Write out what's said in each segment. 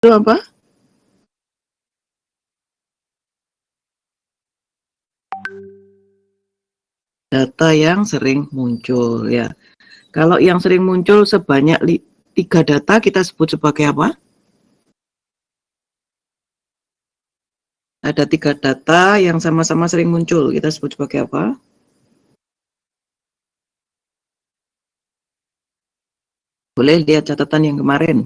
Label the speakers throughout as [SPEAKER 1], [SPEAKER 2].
[SPEAKER 1] Itu apa? Data yang sering muncul ya. Kalau yang sering muncul sebanyak 3 data kita sebut sebagai apa? Ada 3 data yang sama-sama sering muncul, kita sebut sebagai apa? Boleh lihat catatan yang kemarin.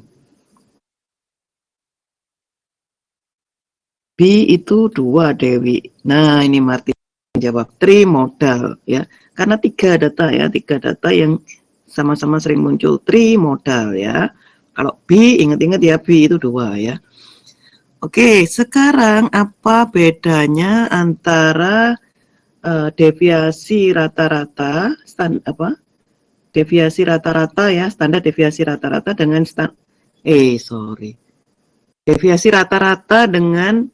[SPEAKER 1] B itu 2, Dewi. Nah, ini Martin jawab trimodal ya. Karena 3 data ya, 3 data yang sama-sama sering muncul trimodal ya. Kalau B, ingat-ingat ya, B itu 2 ya. Oke, sekarang apa bedanya antara deviasi rata-rata deviasi rata-rata ya, standar deviasi rata-rata dengan deviasi rata-rata dengan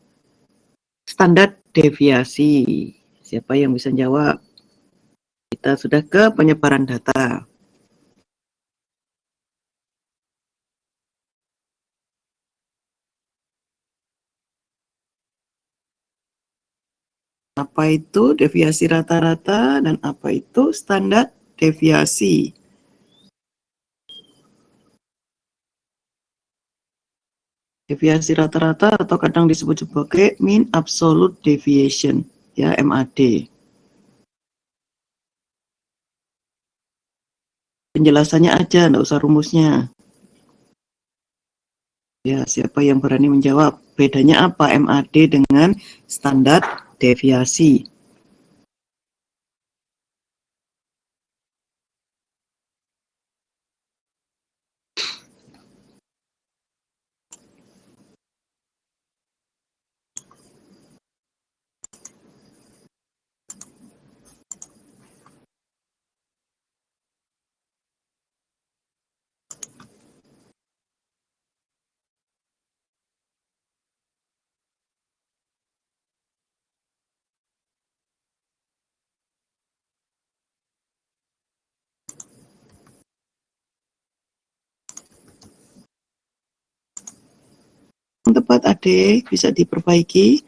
[SPEAKER 1] standar deviasi. Siapa yang bisa jawab? Kita sudah ke penyebaran data. Apa itu deviasi rata-rata dan apa itu standar deviasi? Deviasi rata-rata atau kadang disebut sebagai mean absolute deviation, ya, MAD. Penjelasannya aja, nggak usah rumusnya. Ya, siapa yang berani menjawab? Bedanya apa MAD dengan standar deviasi? Tepat, Ade, bisa diperbaiki.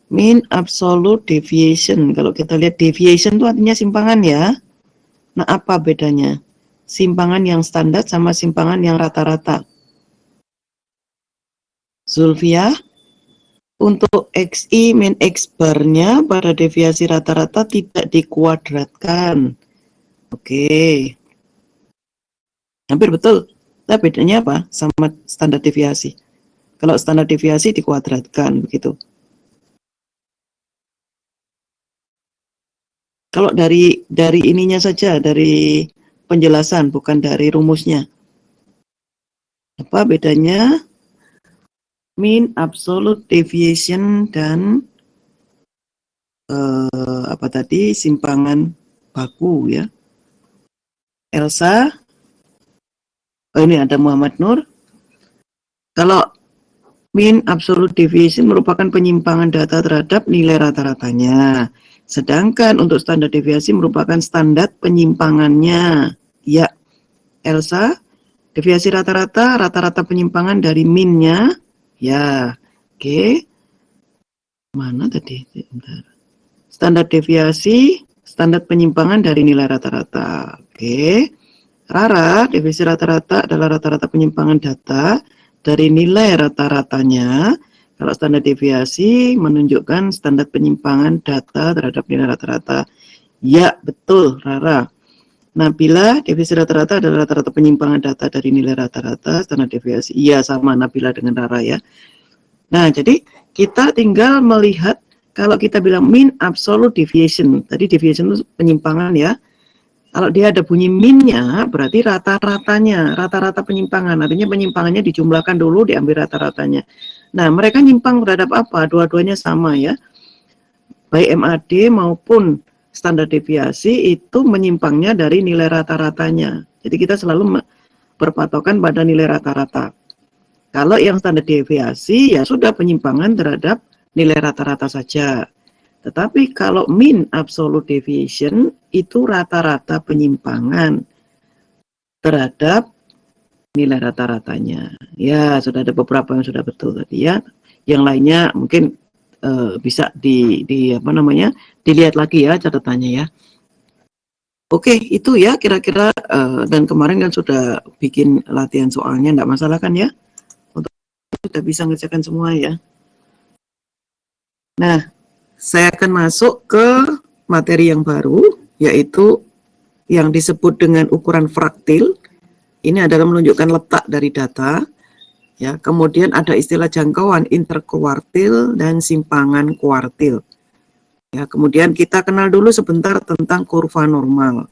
[SPEAKER 1] Mean absolute deviation. Kalau kita lihat deviation itu artinya simpangan ya. Nah, apa bedanya? Simpangan yang standar sama simpangan yang rata-rata. Zulfia, untuk XI min X bar-nya pada deviasi rata-rata tidak dikuadratkan. Oke. Hampir betul. Nah, bedanya apa sama standar deviasi? Kalau standar deviasi dikuadratkan begitu. Kalau dari ininya saja, dari penjelasan, bukan dari rumusnya. Apa bedanya mean absolute deviation dan apa tadi, simpangan baku ya? Elsa, oh ini ada Muhammad Nur. Kalau mean absolute deviation merupakan penyimpangan data terhadap nilai rata-ratanya. Sedangkan untuk standar deviasi merupakan standar penyimpangannya. Ya, Elsa, deviasi rata-rata, rata-rata penyimpangan dari min-nya. Ya, oke. Mana tadi? Bentar. Standar deviasi, standar penyimpangan dari nilai rata-rata. Oke. Rara, deviasi rata-rata adalah rata-rata penyimpangan data dari nilai rata-ratanya. Kalau standar deviasi menunjukkan standar penyimpangan data terhadap nilai rata-rata. Ya, betul, Rara. Nabila, deviasi rata-rata adalah rata-rata penyimpangan data dari nilai rata-rata, standar deviasi. Iya, sama Nabila dengan Rara ya. Nah, jadi kita tinggal melihat kalau kita bilang mean absolute deviation. Tadi deviation itu penyimpangan ya. Kalau dia ada bunyi min-nya, berarti rata-ratanya, rata-rata penyimpangan. Artinya penyimpangannya dijumlahkan dulu, diambil rata-ratanya. Nah, mereka nyimpang terhadap apa? Dua-duanya sama ya. Baik MAD maupun standar deviasi itu menyimpangnya dari nilai rata-ratanya. Jadi kita selalu berpatokan pada nilai rata-rata. Kalau yang standar deviasi ya sudah penyimpangan terhadap nilai rata-rata saja. Tetapi kalau mean absolute deviation itu rata-rata penyimpangan terhadap Inilah rata-ratanya. Ya, sudah ada beberapa yang sudah betul tadi ya. Yang lainnya mungkin bisa di apa namanya, dilihat lagi ya catatannya ya. Oke, itu ya kira-kira dan kemarin kan sudah bikin latihan soalnya, enggak masalah kan ya? Untuk sudah bisa ngerjakan semua ya. Nah, saya akan masuk ke materi yang baru, yaitu yang disebut dengan ukuran fraktil. Ini adalah menunjukkan letak dari data. Ya, kemudian ada istilah jangkauan interkuartil dan simpangan kuartil. Ya, kemudian kita kenal dulu sebentar tentang kurva normal.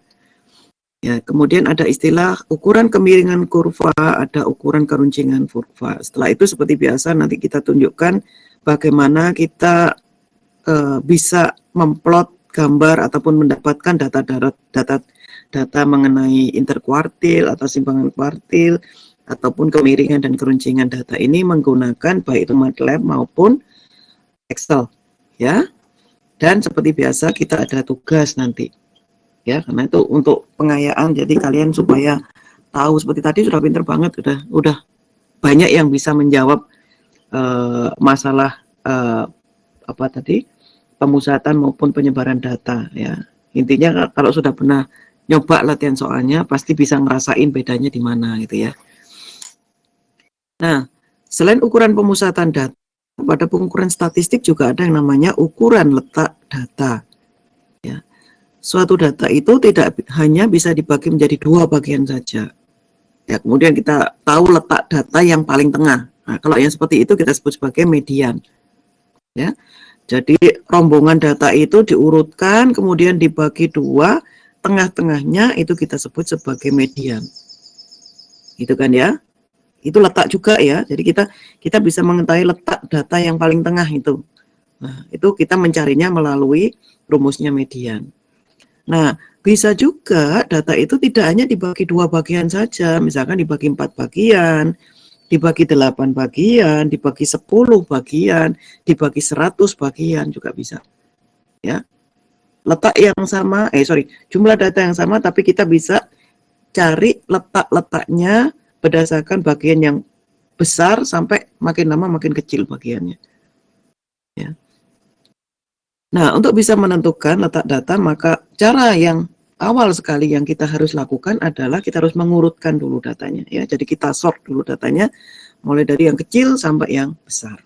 [SPEAKER 1] Ya, kemudian ada istilah ukuran kemiringan kurva, ada ukuran keruncingan kurva. Setelah itu seperti biasa nanti kita tunjukkan bagaimana kita bisa memplot gambar ataupun mendapatkan data mengenai interkuartil atau simpangan kuartil ataupun kemiringan dan keruncingan data ini menggunakan baik itu MATLAB maupun Excel ya. Dan seperti biasa kita ada tugas nanti ya, karena itu untuk pengayaan, jadi kalian supaya tahu, seperti tadi sudah pinter banget, udah banyak yang bisa menjawab masalah apa tadi, pemusatan maupun penyebaran data ya. Intinya kalau sudah pernah nyoba latihan soalnya pasti bisa ngerasain bedanya di mana gitu ya. Nah, selain ukuran pemusatan data, pada pengukuran statistik juga ada yang namanya ukuran letak data ya. Suatu data itu tidak hanya bisa dibagi menjadi dua bagian saja ya, kemudian kita tahu letak data yang paling tengah. Nah, kalau yang seperti itu kita sebut sebagai median ya. Jadi rombongan data itu diurutkan, kemudian dibagi dua, tengah-tengahnya itu kita sebut sebagai median. Gitu kan ya? Itu letak juga ya. Jadi kita bisa mengetahui letak data yang paling tengah itu. Nah, itu kita mencarinya melalui rumusnya median. Nah, bisa juga data itu tidak hanya dibagi dua bagian saja, misalkan dibagi 4 bagian, dibagi 8 bagian, dibagi 10 bagian, dibagi 100 bagian juga bisa. Ya. Letak yang sama, jumlah data yang sama, tapi kita bisa cari letak-letaknya berdasarkan bagian yang besar sampai makin lama makin kecil bagiannya. Ya. Nah, untuk bisa menentukan letak data, maka cara yang awal sekali yang kita harus lakukan adalah kita harus mengurutkan dulu datanya ya. Jadi kita sort dulu datanya mulai dari yang kecil sampai yang besar.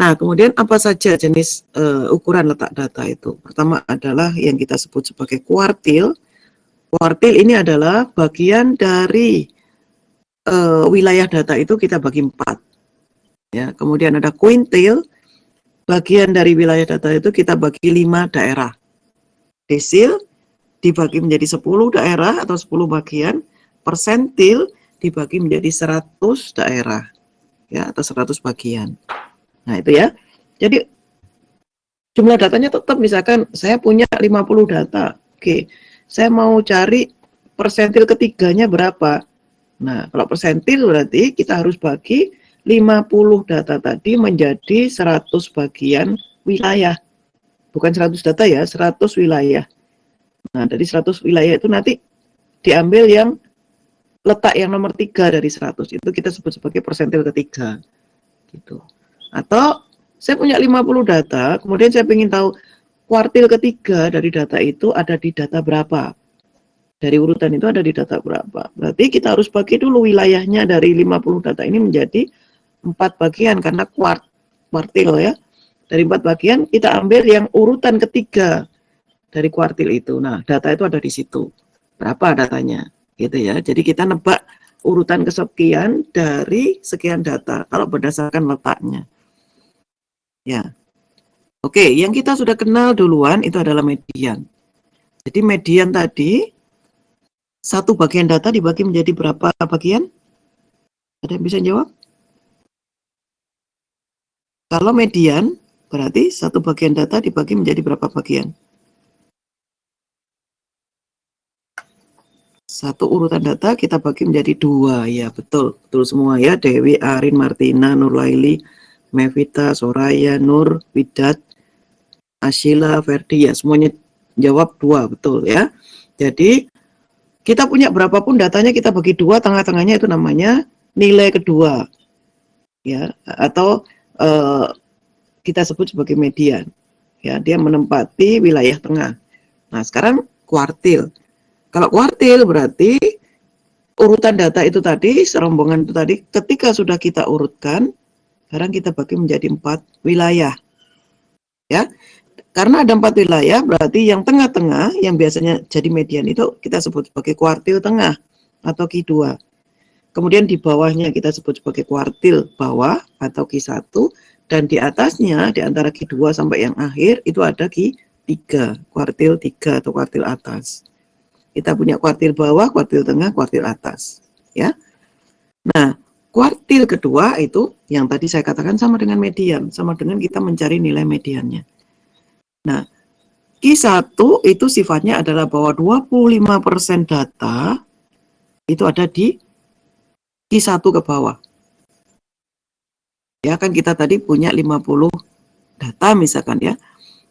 [SPEAKER 1] Nah, kemudian apa saja jenis ukuran letak data itu? Pertama adalah yang kita sebut sebagai kuartil. Kuartil ini adalah bagian dari wilayah data itu kita bagi 4. Ya, kemudian ada kuintil. Bagian dari wilayah data itu kita bagi 5 daerah. Desil dibagi menjadi 10 daerah atau 10 bagian. Persentil dibagi menjadi 100 daerah ya, atau 100 bagian. Nah, itu ya. Jadi jumlah datanya tetap, misalkan saya punya 50 data. Oke, saya mau cari persentil ketiganya berapa. Nah, kalau persentil berarti kita harus bagi 50 data tadi menjadi 100 bagian wilayah. Bukan 100 data ya, 100 wilayah. Nah, dari 100 wilayah itu nanti diambil yang letak yang nomor 3 dari 100. Itu kita sebut sebagai persentil ketiga. Gitu. Atau saya punya 50 data, kemudian saya ingin tahu kuartil ketiga dari data itu ada di data berapa. Dari urutan itu ada di data berapa. Berarti kita harus bagi dulu wilayahnya dari 50 data ini menjadi 4 bagian, karena kuartil ya. Dari 4 bagian kita ambil yang urutan ketiga dari kuartil itu. Nah, data itu ada di situ. Berapa datanya? Gitu ya. Jadi kita nebak urutan kesekian dari sekian data kalau berdasarkan letaknya. Ya. Oke, yang kita sudah kenal duluan itu adalah median. Jadi median tadi, satu bagian data dibagi menjadi berapa bagian? Ada yang bisa jawab? Kalau median, berarti satu bagian data dibagi menjadi berapa bagian? Satu urutan data kita bagi menjadi 2, ya betul, betul semua ya. Dewi, Arin, Martina, Nurlaili, Mevita, Soraya, Nur, Widat, Ashila, Ferdi, ya semuanya jawab 2, betul ya. Jadi Kita punya berapapun datanya kita bagi dua, tengah-tengahnya itu namanya nilai kedua, ya, atau kita sebut sebagai median. Ya, dia menempati wilayah tengah. Nah, sekarang kuartil. Kalau kuartil berarti urutan data itu tadi, serombongan itu tadi, ketika sudah kita urutkan, sekarang kita bagi menjadi 4 wilayah. Ya, karena ada 4 wilayah, berarti yang tengah-tengah, yang biasanya jadi median itu kita sebut sebagai kuartil tengah atau Q2. Kemudian di bawahnya kita sebut sebagai kuartil bawah atau Q1, dan di atasnya, di antara Q2 sampai yang akhir, itu ada Q3, kuartil 3 atau kuartil atas. Kita punya kuartil bawah, kuartil tengah, kuartil atas. Ya. Nah, kuartil kedua itu yang tadi saya katakan sama dengan median, sama dengan kita mencari nilai mediannya. Nah, Q1 itu sifatnya adalah bahwa 25% data itu ada di Q1 ke bawah. Ya kan kita tadi punya 50 data misalkan ya.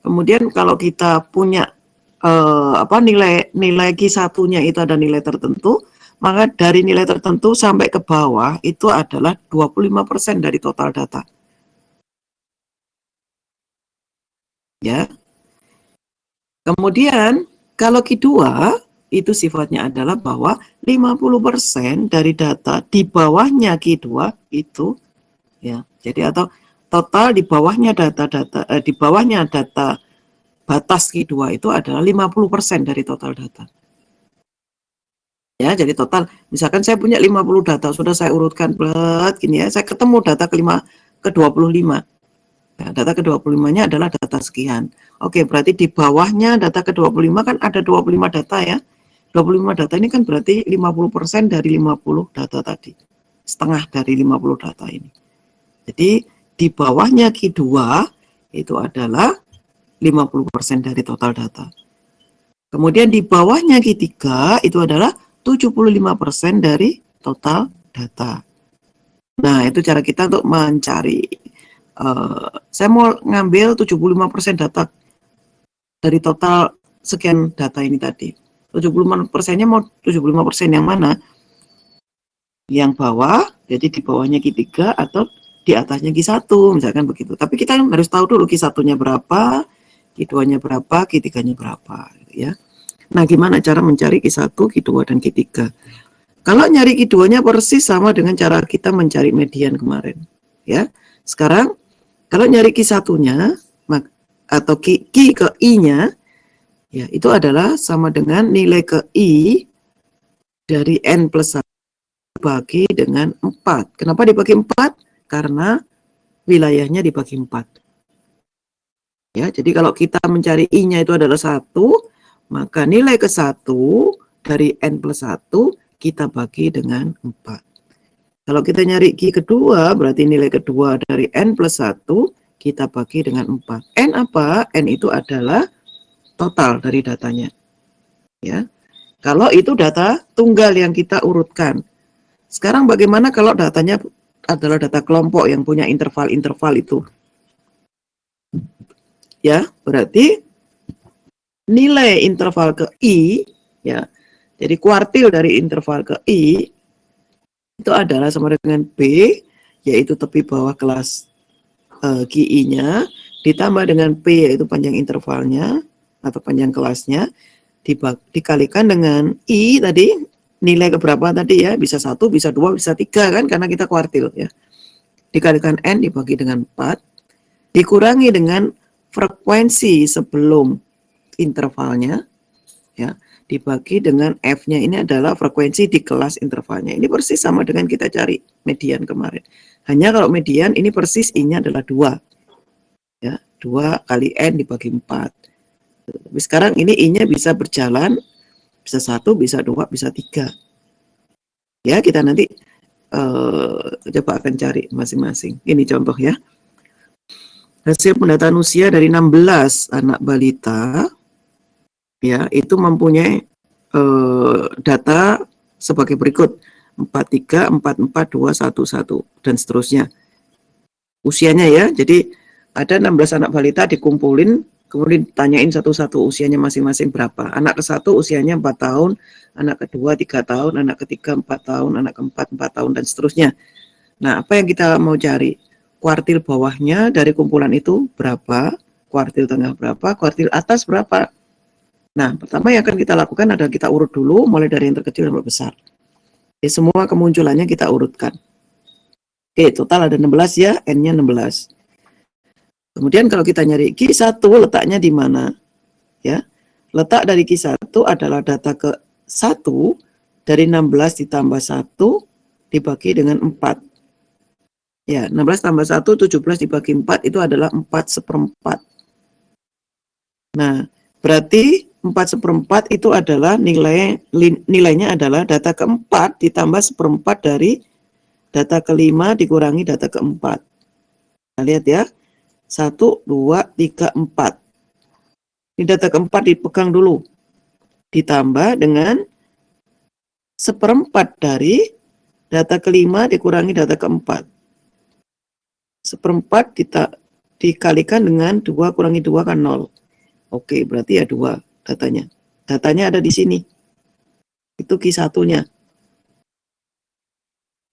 [SPEAKER 1] Kemudian kalau kita punya nilai Q1-nya itu ada nilai tertentu, maka dari nilai tertentu sampai ke bawah itu adalah 25% dari total data. Ya. Kemudian kalau Q2 itu sifatnya adalah bahwa 50% dari data di bawahnya Q2 itu ya. Jadi atau total di bawahnya di bawahnya data batas Q2 itu adalah 50% dari total data. Ya, jadi total misalkan saya punya 50 data, sudah saya urutkan gini ya, saya ketemu data ke-25. Ya, data ke-25-nya adalah data sekian. Oke, berarti di bawahnya data ke-25 kan ada 25 data ya. 25 data ini kan berarti 50% dari 50 data tadi. Setengah dari 50 data ini. Jadi di bawahnya Q2 itu adalah 50% dari total data. Kemudian di bawahnya Q3 itu adalah 75% dari total data. Nah, itu cara kita untuk mencari. Saya mau ngambil 75% data dari total sekian data ini tadi. 75%-nya mau 75% yang mana? Yang bawah, jadi di bawahnya Q3 atau di atasnya Q1, misalkan begitu. Tapi kita harus tahu dulu Q1-nya berapa, Q2-nya berapa, Q3-nya berapa, ya. Nah, gimana cara mencari Q1, Q2, dan Q3? Kalau nyari Q2-nya persis sama dengan cara kita mencari median kemarin. Ya. Sekarang, kalau nyari Q1-nya, atau Q ke I-nya, ya, itu adalah sama dengan nilai ke I dari N plus 1 dibagi dengan 4. Kenapa dibagi 4? Karena wilayahnya dibagi 4. Ya, jadi kalau kita mencari I-nya itu adalah 1, maka nilai ke-1 dari N plus 1 kita bagi dengan 4. Kalau kita nyari Q kedua, berarti nilai kedua dari N plus 1 kita bagi dengan 4. N apa? N itu adalah total dari datanya. Ya. Kalau itu data tunggal yang kita urutkan. Sekarang bagaimana kalau datanya adalah data kelompok yang punya interval-interval itu? Ya, berarti nilai interval ke I, ya, jadi kuartil dari interval ke I, itu adalah sama dengan B, yaitu tepi bawah kelas QI-nya, ditambah dengan P, yaitu panjang intervalnya, atau panjang kelasnya, dikalikan dengan I tadi, nilai keberapa tadi ya, bisa 1, bisa 2, bisa 3 kan, karena kita kuartil ya. Dikalikan N dibagi dengan 4, dikurangi dengan frekuensi sebelum intervalnya, ya, dibagi dengan F-nya ini adalah frekuensi di kelas intervalnya. Ini persis sama dengan kita cari median kemarin. Hanya kalau median ini persis I-nya adalah 2. Ya, 2 kali N dibagi 4. Tapi sekarang ini I-nya bisa berjalan, bisa 1, bisa 2, bisa 3. Ya, kita nanti coba akan cari masing-masing. Ini contoh ya. Hasil pendataan usia dari 16 anak balita, ya, itu mempunyai data sebagai berikut: 43, 44, 2, 1, 1, dan seterusnya. Usianya ya, jadi ada 16 anak balita dikumpulin Kemudian tanyain satu-satu usianya masing-masing berapa. Anak ke-1 usianya 4 tahun, anak kedua 3 tahun, anak ketiga 4 tahun, anak keempat 4 tahun, dan seterusnya. Nah, apa yang kita mau cari? Kuartil bawahnya dari kumpulan itu berapa, kuartil tengah berapa, kuartil atas berapa. Nah, pertama yang akan kita lakukan adalah kita urut dulu, mulai dari yang terkecil sampai besar. Semua kemunculannya kita urutkan. Total ada 16 ya, N-nya 16. Kemudian kalau kita nyari Q1 letaknya di mana? Ya. Letak dari Q1 adalah data ke-1 dari 16 ditambah 1 dibagi dengan 4. Ya, 16 tambah 1, 17 dibagi 4 itu adalah 4/4. Nah, berarti 4/4 itu adalah nilainya adalah data ke-4 ditambah 1/4 dari data ke-5 dikurangi data ke-4. Nah, lihat ya. 1, 2, 3, 4. Ini data ke-4 dipegang dulu. Ditambah dengan 1/4 dari data ke-5 dikurangi data ke-4. 1/4 dikalikan dengan 2 kurangi 2 kan 0. Oke, berarti ya 2 datanya. Datanya ada di sini. Itu Q1-nya.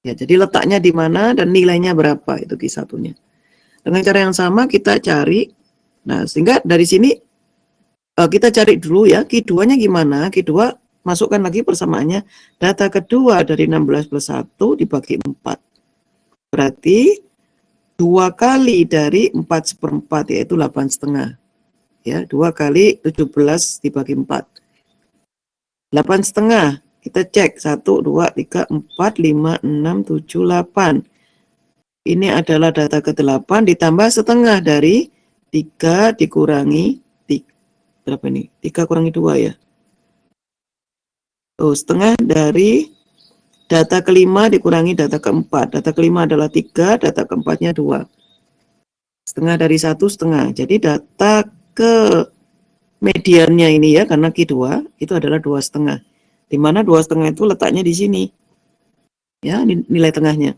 [SPEAKER 1] Ya, jadi letaknya di mana dan nilainya berapa itu Q1-nya. Dengan cara yang sama kita cari. Nah, sehingga dari sini kita cari dulu ya, Q2-nya gimana? Q2 masukkan lagi persamaannya. Data kedua dari 16 plus 1 dibagi 4. Berarti 2 kali dari 4/4 yaitu 8,5. Ya, 2 kali 17 dibagi 4. 8,5. Kita cek 1, 2, 3, 4, 5, 6, 7, 8. Ini adalah data ke-8 ditambah setengah dari 3 dikurangi 3. Berapa ini? 3 kurangi 2 ya. Setengah dari data ke-5 dikurangi data ke-4. Data ke-5 adalah 3, data ke-4-nya 2. Setengah dari 1 setengah. Jadi data ke mediannya ini ya, karena Q2 itu adalah 2,5. Di mana 2,5 itu letaknya di sini. Ya, nilai tengahnya.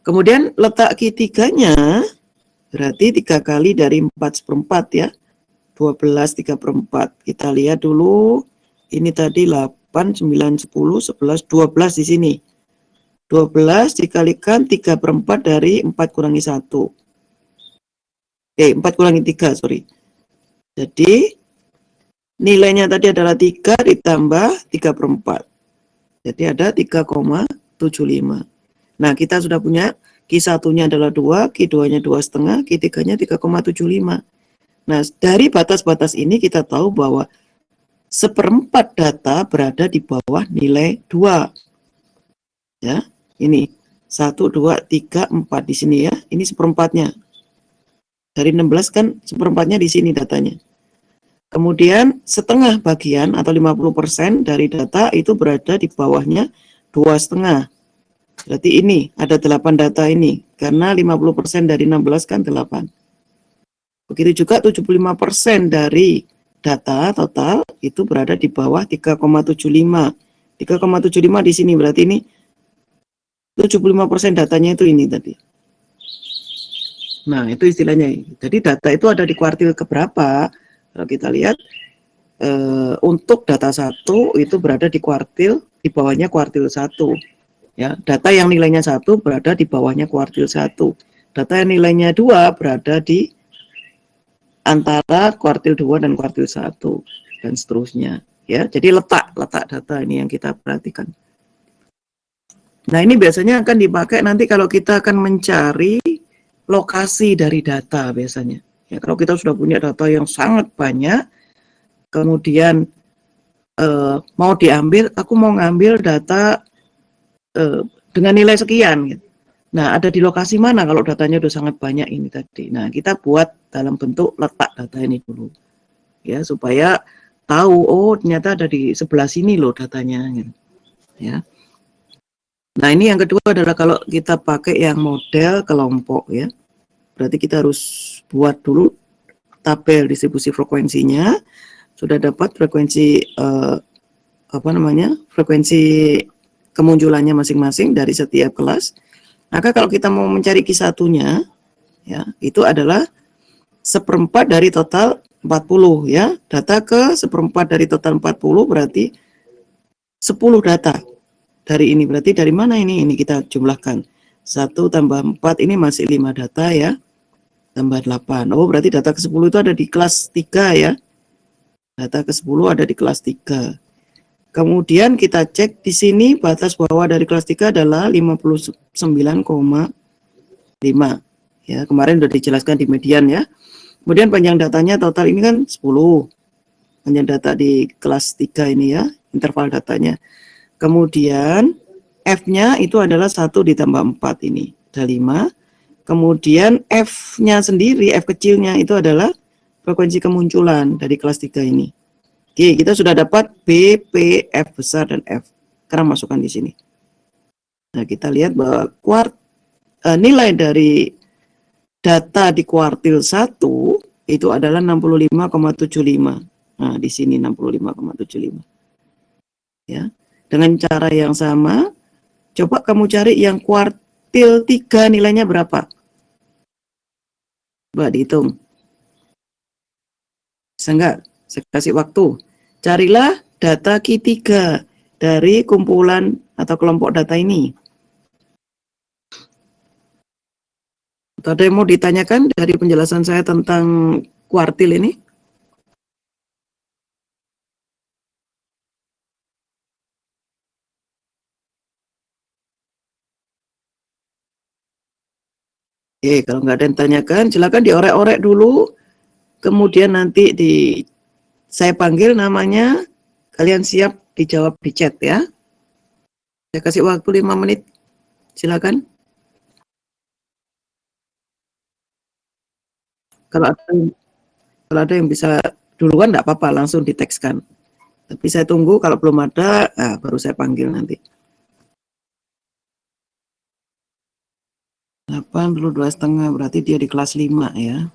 [SPEAKER 1] Kemudian letak Q3-nya berarti 3 kali dari 4/4 ya. 12, 3/4. Kita lihat dulu. Ini tadi 8, 9, 10, 11, 12 di sini. 12 dikalikan 3/4 dari 4 kurangi 1. 4 kurangi 3, sorry. Jadi nilainya tadi adalah 3 ditambah 3/4. Jadi ada 3,75. Nah, kita sudah punya Q1-nya adalah 2, Q2-nya 2,5, Q3-nya 3,75. Nah, dari batas-batas ini kita tahu bahwa 1/4 data berada di bawah nilai 2. Ya, ini 1, 2, 3, 4 di sini ya. Ini 1/4-nya. Dari 16 kan 1/4-nya di sini datanya. Kemudian setengah bagian atau 50% dari data itu berada di bawahnya 2,5. Berarti ini ada 8 data ini. Karena 50% dari 16 kan 8. Begitu juga 75% dari data total itu berada di bawah 3,75. 3,75 di sini berarti ini 75% datanya itu ini tadi. Nah, itu istilahnya. Jadi data itu ada di kuartil keberapa? Kalau kita lihat untuk data 1 itu berada di kuartil, di bawahnya kuartil 1. Ya, data yang nilainya 1 berada di bawahnya kuartil 1. Data yang nilainya 2 berada di antara kuartil 2 dan kuartil 1 dan seterusnya. Ya, jadi letak data ini yang kita perhatikan. Nah, ini biasanya akan dipakai nanti kalau kita akan mencari lokasi dari data biasanya. Ya, kalau kita sudah punya data yang sangat banyak, kemudian mau diambil, aku mau ngambil data dengan nilai sekian. Gitu. Nah, ada di lokasi mana kalau datanya udah sangat banyak ini tadi. Nah, kita buat dalam bentuk letak data ini dulu. Ya, supaya tahu, oh ternyata ada di sebelah sini loh datanya. Gitu. Ya. Nah, ini yang kedua adalah kalau kita pakai yang model kelompok ya. Berarti kita harus buat dulu tabel distribusi frekuensinya. Sudah dapat frekuensi frekuensi kemunculannya masing-masing dari setiap kelas. Maka kalau kita mau mencari Q1-nya ya, itu adalah seperempat dari total 40 ya. Data ke seperempat dari total 40 berarti 10 data dari ini. Berarti dari mana ini? Ini kita jumlahkan. 1 tambah 4 ini masih 5 data ya. Tambah 8. Oh, berarti data ke-10 itu ada di kelas 3 ya. Data ke-10 ada di kelas 3. Kemudian kita cek di sini batas bawah dari kelas 3 adalah 59,5. Ya, kemarin sudah dijelaskan di median ya. Kemudian panjang datanya total ini kan 10. Panjang data di kelas 3 ini ya, interval datanya. Kemudian F-nya itu adalah 1 ditambah 4 ini, ada 5. Kemudian F-nya sendiri, F kecilnya itu adalah frekuensi kemunculan dari kelas 3 ini. Oke, kita sudah dapat B, P, F besar, dan F. Sekarang masukkan di sini. Nah, kita lihat bahwa nilai dari data di kuartil 1 itu adalah 65,75. Nah, di sini 65,75. Ya. Dengan cara yang sama, coba kamu cari yang kuartil 3 nilainya berapa? Coba dihitung. Bisa enggak? Saya kasih waktu. Carilah data Q3 dari kumpulan atau kelompok data ini. Atau ada yang mau ditanyakan dari penjelasan saya tentang kuartil ini? Oke, kalau nggak ada yang tanyakan, silakan diorek-orek dulu. Kemudian nanti saya panggil namanya, kalian siap dijawab di chat ya. Saya kasih waktu 5 menit. Silakan. Kalau ada yang bisa duluan nggak apa-apa, langsung ditekskan. Tapi saya tunggu, kalau belum ada, baru saya panggil nanti. 82,5 berarti dia di kelas 5 ya.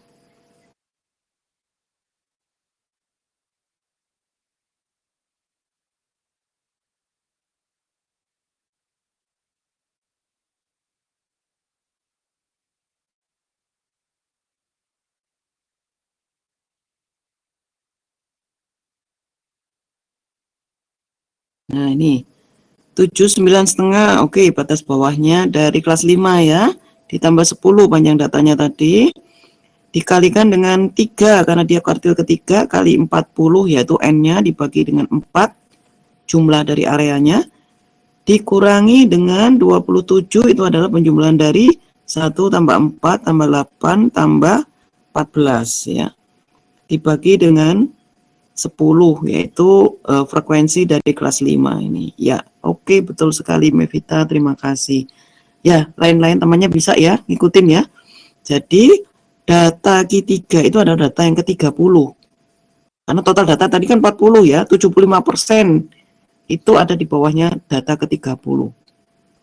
[SPEAKER 1] Nah ini 79,5, oke, batas bawahnya dari kelas 5 ya, ditambah 10 panjang datanya tadi, dikalikan dengan 3 karena dia kuartil ketiga, kali 40 yaitu N-nya dibagi dengan 4 jumlah dari areanya, dikurangi dengan 27 itu adalah penjumlahan dari 1 tambah 4 tambah 8 tambah 14 ya, dibagi dengan 10 yaitu frekuensi dari kelas 5 ini ya. Oke, betul sekali Mevita, terima kasih ya. Lain-lain temannya bisa ya ngikutin ya. Jadi data Q3 itu adalah data yang ke-30 karena total data tadi kan 40 ya, 75% itu ada di bawahnya data ke-30.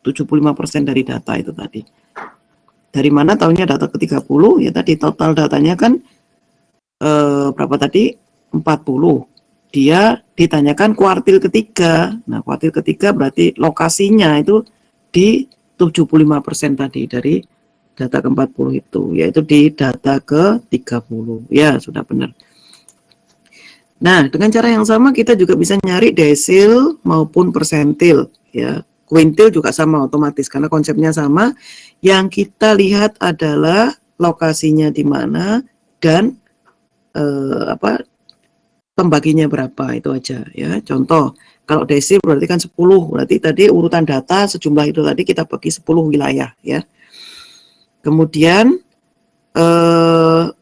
[SPEAKER 1] 75% dari data itu tadi. Dari mana tahunya data ke-30? Ya tadi total datanya kan berapa tadi? 40. Dia ditanyakan kuartil ketiga. Nah, kuartil ketiga berarti lokasinya itu di 75% tadi dari data ke-40 itu, yaitu di data ke-30. Ya, sudah benar. Nah, dengan cara yang sama kita juga bisa nyari desil maupun persentil ya. Kuintil juga sama otomatis karena konsepnya sama. Yang kita lihat adalah lokasinya di mana dan pembaginya berapa, itu aja ya. Contoh, kalau desil berarti kan 10, berarti tadi urutan data sejumlah itu tadi kita bagi 10 wilayah ya. Kemudian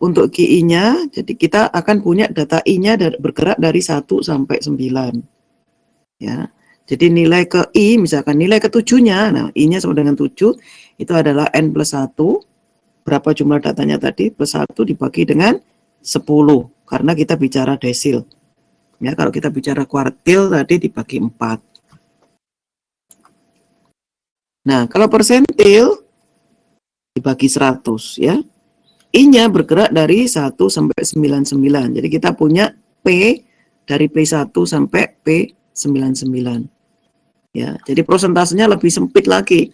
[SPEAKER 1] untuk QI-nya, jadi kita akan punya data I-nya bergerak dari 1 sampai 9 ya. Jadi nilai ke I, misalkan nilai ke 7-nya, nah I-nya sama dengan 7, itu adalah N plus 1, berapa jumlah datanya tadi, plus 1 dibagi dengan 10, karena kita bicara desil. Ya, kalau kita bicara kuartil tadi dibagi 4. Nah, kalau persentil dibagi 100 ya. I-nya bergerak dari 1 sampai 99. Jadi kita punya P dari P1 sampai P99. Ya, jadi prosentasenya lebih sempit lagi.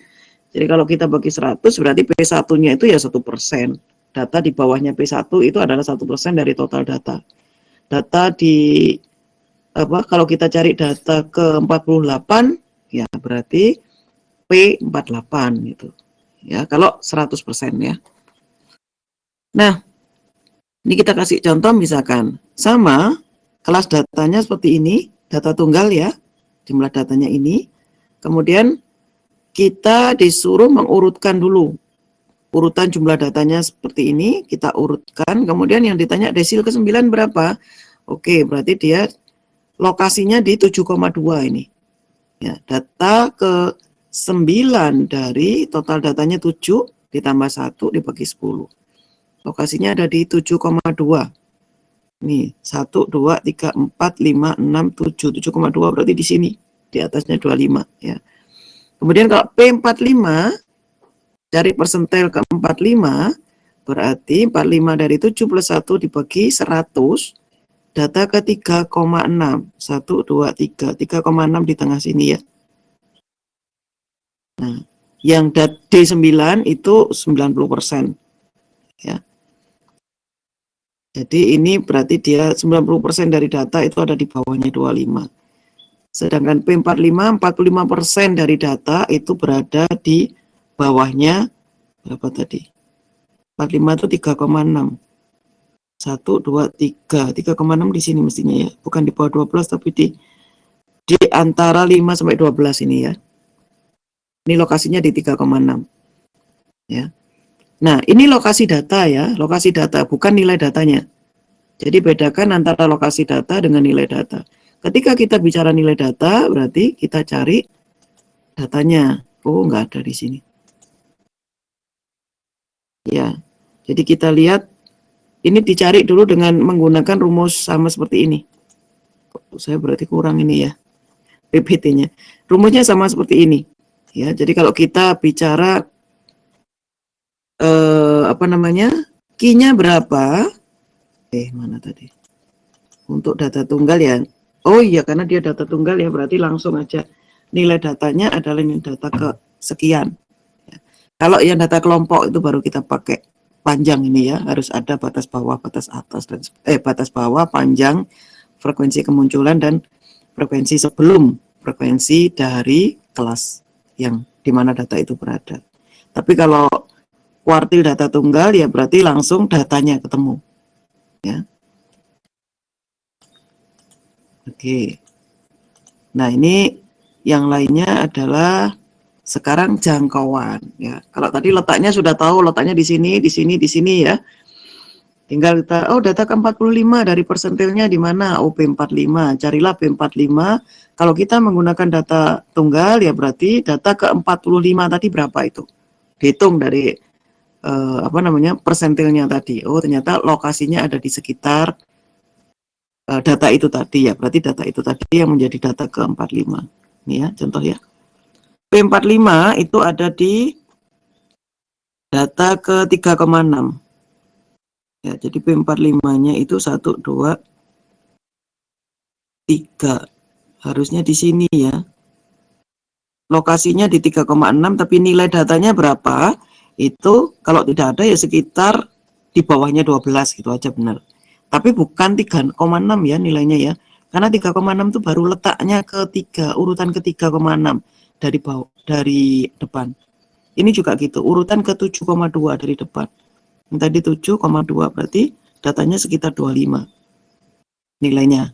[SPEAKER 1] Jadi kalau kita bagi 100 berarti P1-nya itu ya 1%. data di bawahnya P1 itu adalah 1% dari total data. Data di kalau kita cari data ke 48 ya berarti P48 gitu. Ya, kalau 100% ya. Nah, ini kita kasih contoh misalkan sama kelas datanya seperti ini, data tunggal ya, jumlah datanya ini. Kemudian kita disuruh mengurutkan dulu. Urutan jumlah datanya seperti ini, kita urutkan. Kemudian yang ditanya desil ke-9 berapa? Oke, berarti dia lokasinya di 7,2 ini. Ya, data ke-9 dari total datanya 7 ditambah 1 dibagi 10. Lokasinya ada di 7,2. Nih, 1, 2, 3, 4, 5, 6, 7. 7,2 berarti di sini. Di atasnya 25 ya. Kemudian kalau P45 dari persentil ke 45 berarti 45 dari 7 plus 1 dibagi 100 data ke 3,6. 1, 2, 3. 3,6 di tengah sini ya. Nah, yang D9 itu 90% ya. Jadi ini berarti dia 90% dari data itu ada di bawahnya 25. Sedangkan P45, 45% dari data itu berada di bawahnya berapa tadi? 45 itu 3,6. 1, 2, 3. 3,6 di sini mestinya ya. Bukan di bawah 12 tapi di antara 5 sampai 12 ini ya. Ini lokasinya di 3,6. Ya. Nah, ini lokasi data ya, lokasi data bukan nilai datanya. Jadi bedakan antara lokasi data dengan nilai data. Ketika kita bicara nilai data, berarti kita cari datanya. Oh, nggak ada di sini. Ya, jadi kita lihat, ini dicari dulu dengan menggunakan rumus sama seperti ini. Saya berarti kurang ini ya, PPT-nya. Rumusnya sama seperti ini. Ya, jadi kalau kita bicara, key-nya berapa? Mana tadi? Untuk data tunggal ya. Oh iya, karena dia data tunggal ya, berarti langsung aja nilai datanya adalah nilai data ke sekian. Ya. Kalau yang data kelompok itu baru kita pakai panjang ini ya, harus ada batas bawah, batas atas dan batas bawah, panjang, frekuensi kemunculan dan frekuensi sebelum frekuensi dari kelas yang dimana data itu berada. Tapi kalau kuartil data tunggal ya berarti langsung datanya ketemu. Ya. Oke. Nah, ini yang lainnya adalah sekarang jangkauan ya. Kalau tadi letaknya sudah tahu, letaknya di sini, di sini, di sini ya. Tinggal kita, data ke-45 dari persentilnya di mana? Oh, P45. Carilah P45. Kalau kita menggunakan data tunggal ya berarti data ke-45 tadi berapa itu? Dihitung dari persentilnya tadi. Oh, ternyata lokasinya ada di sekitar data itu tadi ya, berarti data itu tadi yang menjadi data ke-45. Ini ya, contoh ya. P45 itu ada di data ke-3,6. Ya, jadi P45-nya itu 1, 2, 3. Harusnya di sini ya. Lokasinya di 3,6, tapi nilai datanya berapa? Itu kalau tidak ada ya sekitar di bawahnya 12 gitu aja benar. Tapi bukan 3,6 ya nilainya ya. Karena 3,6 itu baru letaknya ketiga, urutan ke 3,6 dari bawah, dari depan. Ini juga gitu, urutan ke 7,2 dari depan. Yang tadi 7,2 berarti datanya sekitar 25 nilainya.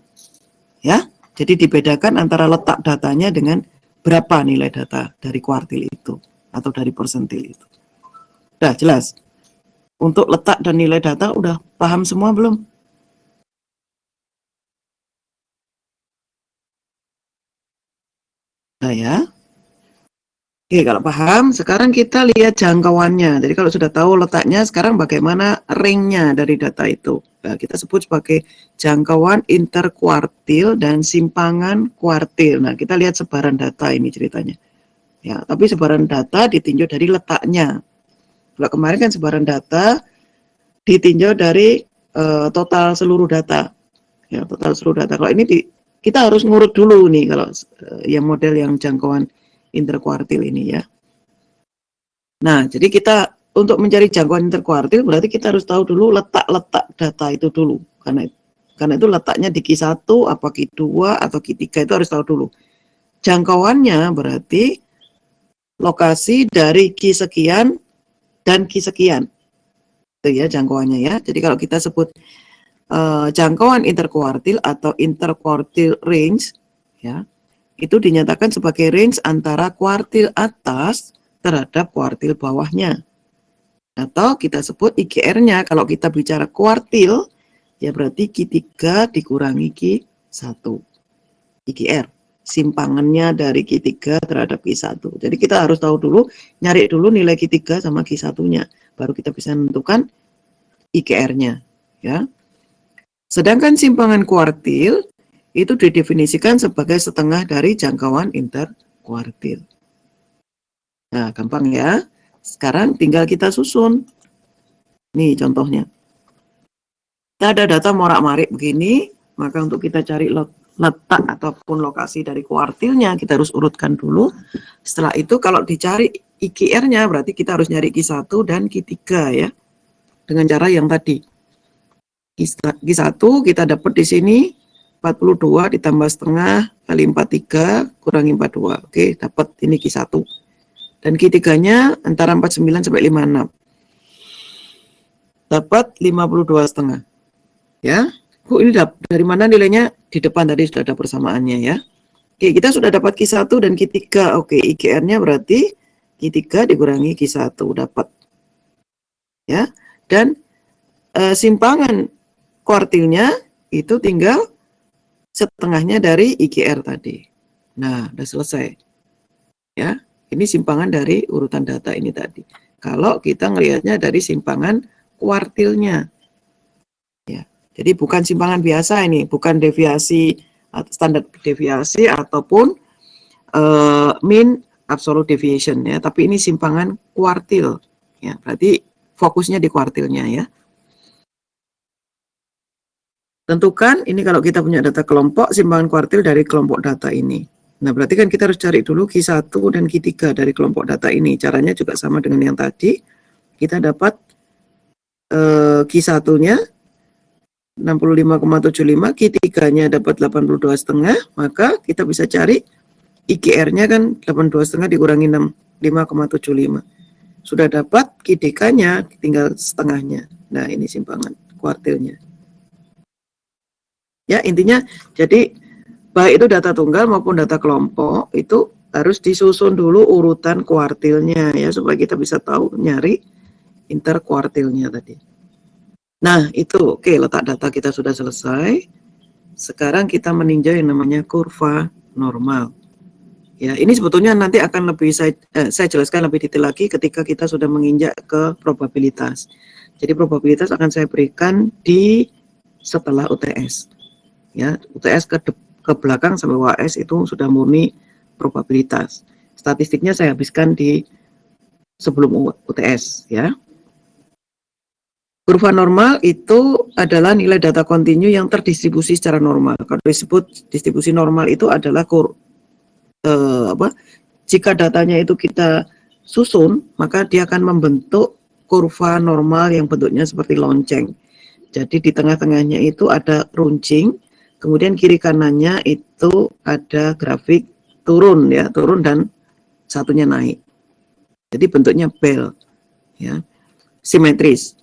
[SPEAKER 1] Ya. Jadi dibedakan antara letak datanya dengan berapa nilai data dari kuartil itu atau dari persentil itu. Udah jelas? Untuk letak dan nilai data udah paham semua belum? Nah ya. Oke, kalau paham, sekarang kita lihat jangkauannya. Jadi kalau sudah tahu letaknya, sekarang bagaimana ring-nya dari data itu. Nah, kita sebut sebagai jangkauan interkuartil dan simpangan kuartil. Nah, kita lihat sebaran data ini ceritanya. Ya, tapi sebaran data ditinjau dari letaknya. Kalau kemarin kan sebaran data ditinjau dari total seluruh data. Ya, total seluruh data. Kalau ini kita harus ngurut dulu nih kalau yang model yang jangkauan interkuartil ini ya. Nah, jadi kita untuk mencari jangkauan interkuartil berarti kita harus tahu dulu letak-letak data itu dulu. Karena itu letaknya di Q1, apa Q2 atau Q3 itu harus tahu dulu. Jangkauannya berarti lokasi dari Q sekian dan Q sekian. Itu ya jangkauannya ya. Jadi kalau kita sebut jangkauan interkuartil atau interkuartil range ya, itu dinyatakan sebagai range antara kuartil atas terhadap kuartil bawahnya. Atau kita sebut IGR-nya, kalau kita bicara kuartil, ya berarti Q3 dikurangi Q1. IGR, simpangannya dari Q3 terhadap Q1. Jadi kita harus tahu dulu, nyari dulu nilai Q3 sama Q1-nya. Baru kita bisa menentukan IGR-nya. Ya. Sedangkan simpangan kuartil, itu didefinisikan sebagai setengah dari jangkauan interkuartil. Nah, gampang ya. Sekarang tinggal kita susun. Nih contohnya. Kita ada data morak-marik begini, maka untuk kita cari letak ataupun lokasi dari kuartilnya, kita harus urutkan dulu. Setelah itu kalau dicari IGR-nya, berarti kita harus nyari Q1 dan Q3 ya. Dengan cara yang tadi. Q1 kita dapat di sini 42 ditambah setengah kali 43 kurangi 42. Oke, dapat ini Q1. Dan Q3-nya antara 49 sampai 56. Dapat 52 setengah. Ya. Bu, ini dari mana nilainya? Di depan tadi sudah ada persamaannya ya. Oke, kita sudah dapat Q1 dan Q3. Oke, IGR-nya berarti Q3 dikurangi Q1 dapat. Ya. Dan simpangan kuartilnya itu tinggal setengahnya dari IGR tadi. Nah, udah selesai. Ya, ini simpangan dari urutan data ini tadi. Kalau kita ngelihatnya dari simpangan kuartilnya. Ya, jadi bukan simpangan biasa ini, bukan deviasi standar deviasi ataupun mean absolute deviation ya, tapi ini simpangan kuartil. Ya, berarti fokusnya di kuartilnya ya. Tentukan ini kalau kita punya data kelompok, simpangan kuartil dari kelompok data ini. Nah, berarti kan kita harus cari dulu Q1 dan Q3 dari kelompok data ini. Caranya juga sama dengan yang tadi. Kita dapat Q1-nya 65,75, Q3-nya dapat 82,5, maka kita bisa cari IGR-nya kan 82,5 dikurangi 65,75. Sudah dapat Q3-nya, tinggal setengahnya. Nah, ini simpangan kuartilnya. Ya, intinya jadi baik itu data tunggal maupun data kelompok itu harus disusun dulu urutan kuartilnya ya supaya kita bisa tahu nyari interkuartilnya tadi. Nah, itu oke, letak data kita sudah selesai. Sekarang kita meninjau yang namanya kurva normal. Ya, ini sebetulnya nanti akan lebih saya jelaskan lebih detail lagi ketika kita sudah menginjak ke probabilitas. Jadi probabilitas akan saya berikan di setelah UTS. Ya, UTS ke belakang sampai UAS itu sudah murni probabilitas. Statistiknya saya habiskan di sebelum UTS ya. Kurva normal itu adalah nilai data kontinu yang terdistribusi secara normal. Kalau disebut distribusi normal itu adalah jika datanya itu kita susun, maka dia akan membentuk kurva normal yang bentuknya seperti lonceng. Jadi di tengah-tengahnya itu ada runcing, kemudian kiri kanannya itu ada grafik turun ya, turun dan satunya naik. Jadi bentuknya bell ya, simetris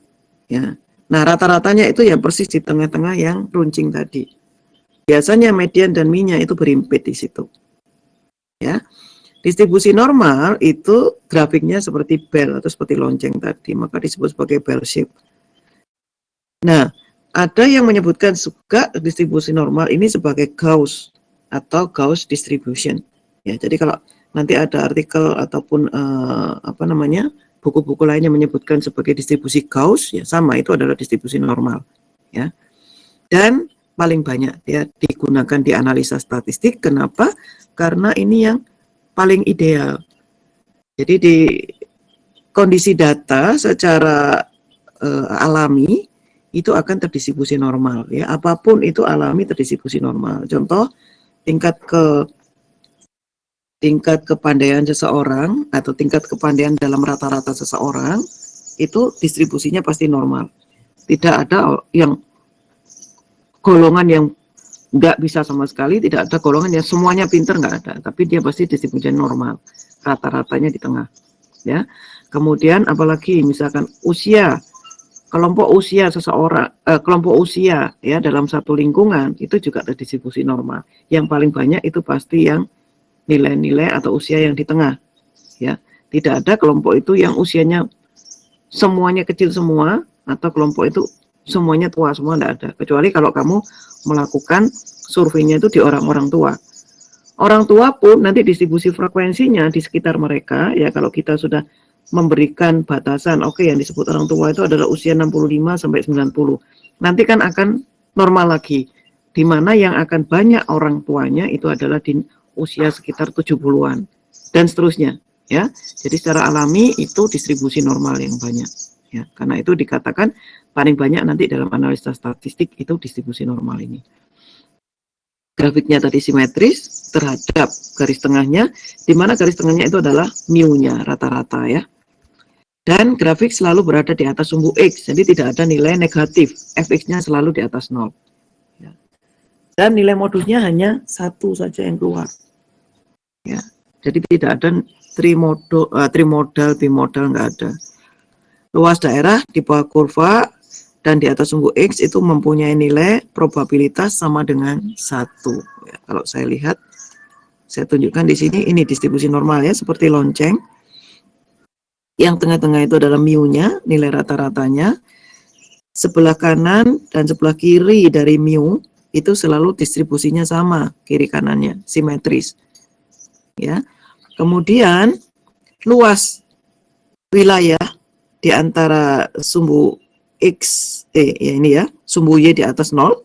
[SPEAKER 1] ya. Nah, rata-ratanya itu ya persis di tengah-tengah yang runcing tadi. Biasanya median dan mean-nya itu berimpit di situ. Ya. Distribusi normal itu grafiknya seperti bell atau seperti lonceng tadi, maka disebut sebagai bell shape. Nah, ada yang menyebutkan juga distribusi normal ini sebagai Gauss atau Gauss distribution. Ya, jadi kalau nanti ada artikel ataupun buku-buku lainnya menyebutkan sebagai distribusi Gauss, ya sama itu adalah distribusi normal. Ya, dan paling banyak ya digunakan di analisa statistik. Kenapa? Karena ini yang paling ideal. Jadi di kondisi data secara alami itu akan terdistribusi normal ya, apapun itu alami terdistribusi normal. Contoh tingkat kepandaian seseorang atau tingkat kepandaian dalam rata-rata seseorang itu distribusinya pasti normal. Tidak ada yang golongan yang nggak bisa sama sekali, tidak ada golongan yang semuanya pinter, nggak ada. Tapi dia pasti distribusinya normal, rata-ratanya di tengah. Ya. Kemudian apalagi misalkan usia, kelompok usia seseorang, kelompok usia ya dalam satu lingkungan itu juga ada distribusi normal. Yang paling banyak itu pasti yang nilai-nilai atau usia yang di tengah. Ya, tidak ada kelompok itu yang usianya semuanya kecil semua atau kelompok itu semuanya tua semua, tidak ada. Kecuali kalau kamu melakukan surveinya itu di orang-orang tua. Orang tua pun nanti distribusi frekuensinya di sekitar mereka ya, kalau kita sudah memberikan batasan, oke, yang disebut orang tua itu adalah usia 65 sampai 90. Nanti kan akan normal lagi, di mana yang akan banyak orang tuanya itu adalah di usia sekitar 70-an dan seterusnya ya. Jadi secara alami itu distribusi normal yang banyak ya. Karena itu dikatakan paling banyak nanti dalam analisa statistik itu distribusi normal ini. Grafiknya tadi simetris terhadap garis tengahnya, di mana garis tengahnya itu adalah mu-nya rata-rata ya. Dan grafik selalu berada di atas sumbu X, jadi tidak ada nilai negatif, fx-nya selalu di atas 0. Ya. Dan nilai modusnya hanya satu saja yang keluar. Ya. Jadi tidak ada trimodal, bimodal, nggak ada. Luas daerah di bawah kurva dan di atas sumbu X itu mempunyai nilai probabilitas sama dengan 1. Ya, kalau saya lihat, saya tunjukkan di sini, ini distribusi normal ya, seperti lonceng. Yang tengah-tengah itu adalah mu-nya, nilai rata-ratanya. Sebelah kanan dan sebelah kiri dari mu itu selalu distribusinya sama, kiri kanannya, simetris. Ya. Kemudian luas wilayah di antara sumbu X, ya ini ya, sumbu Y di atas 0,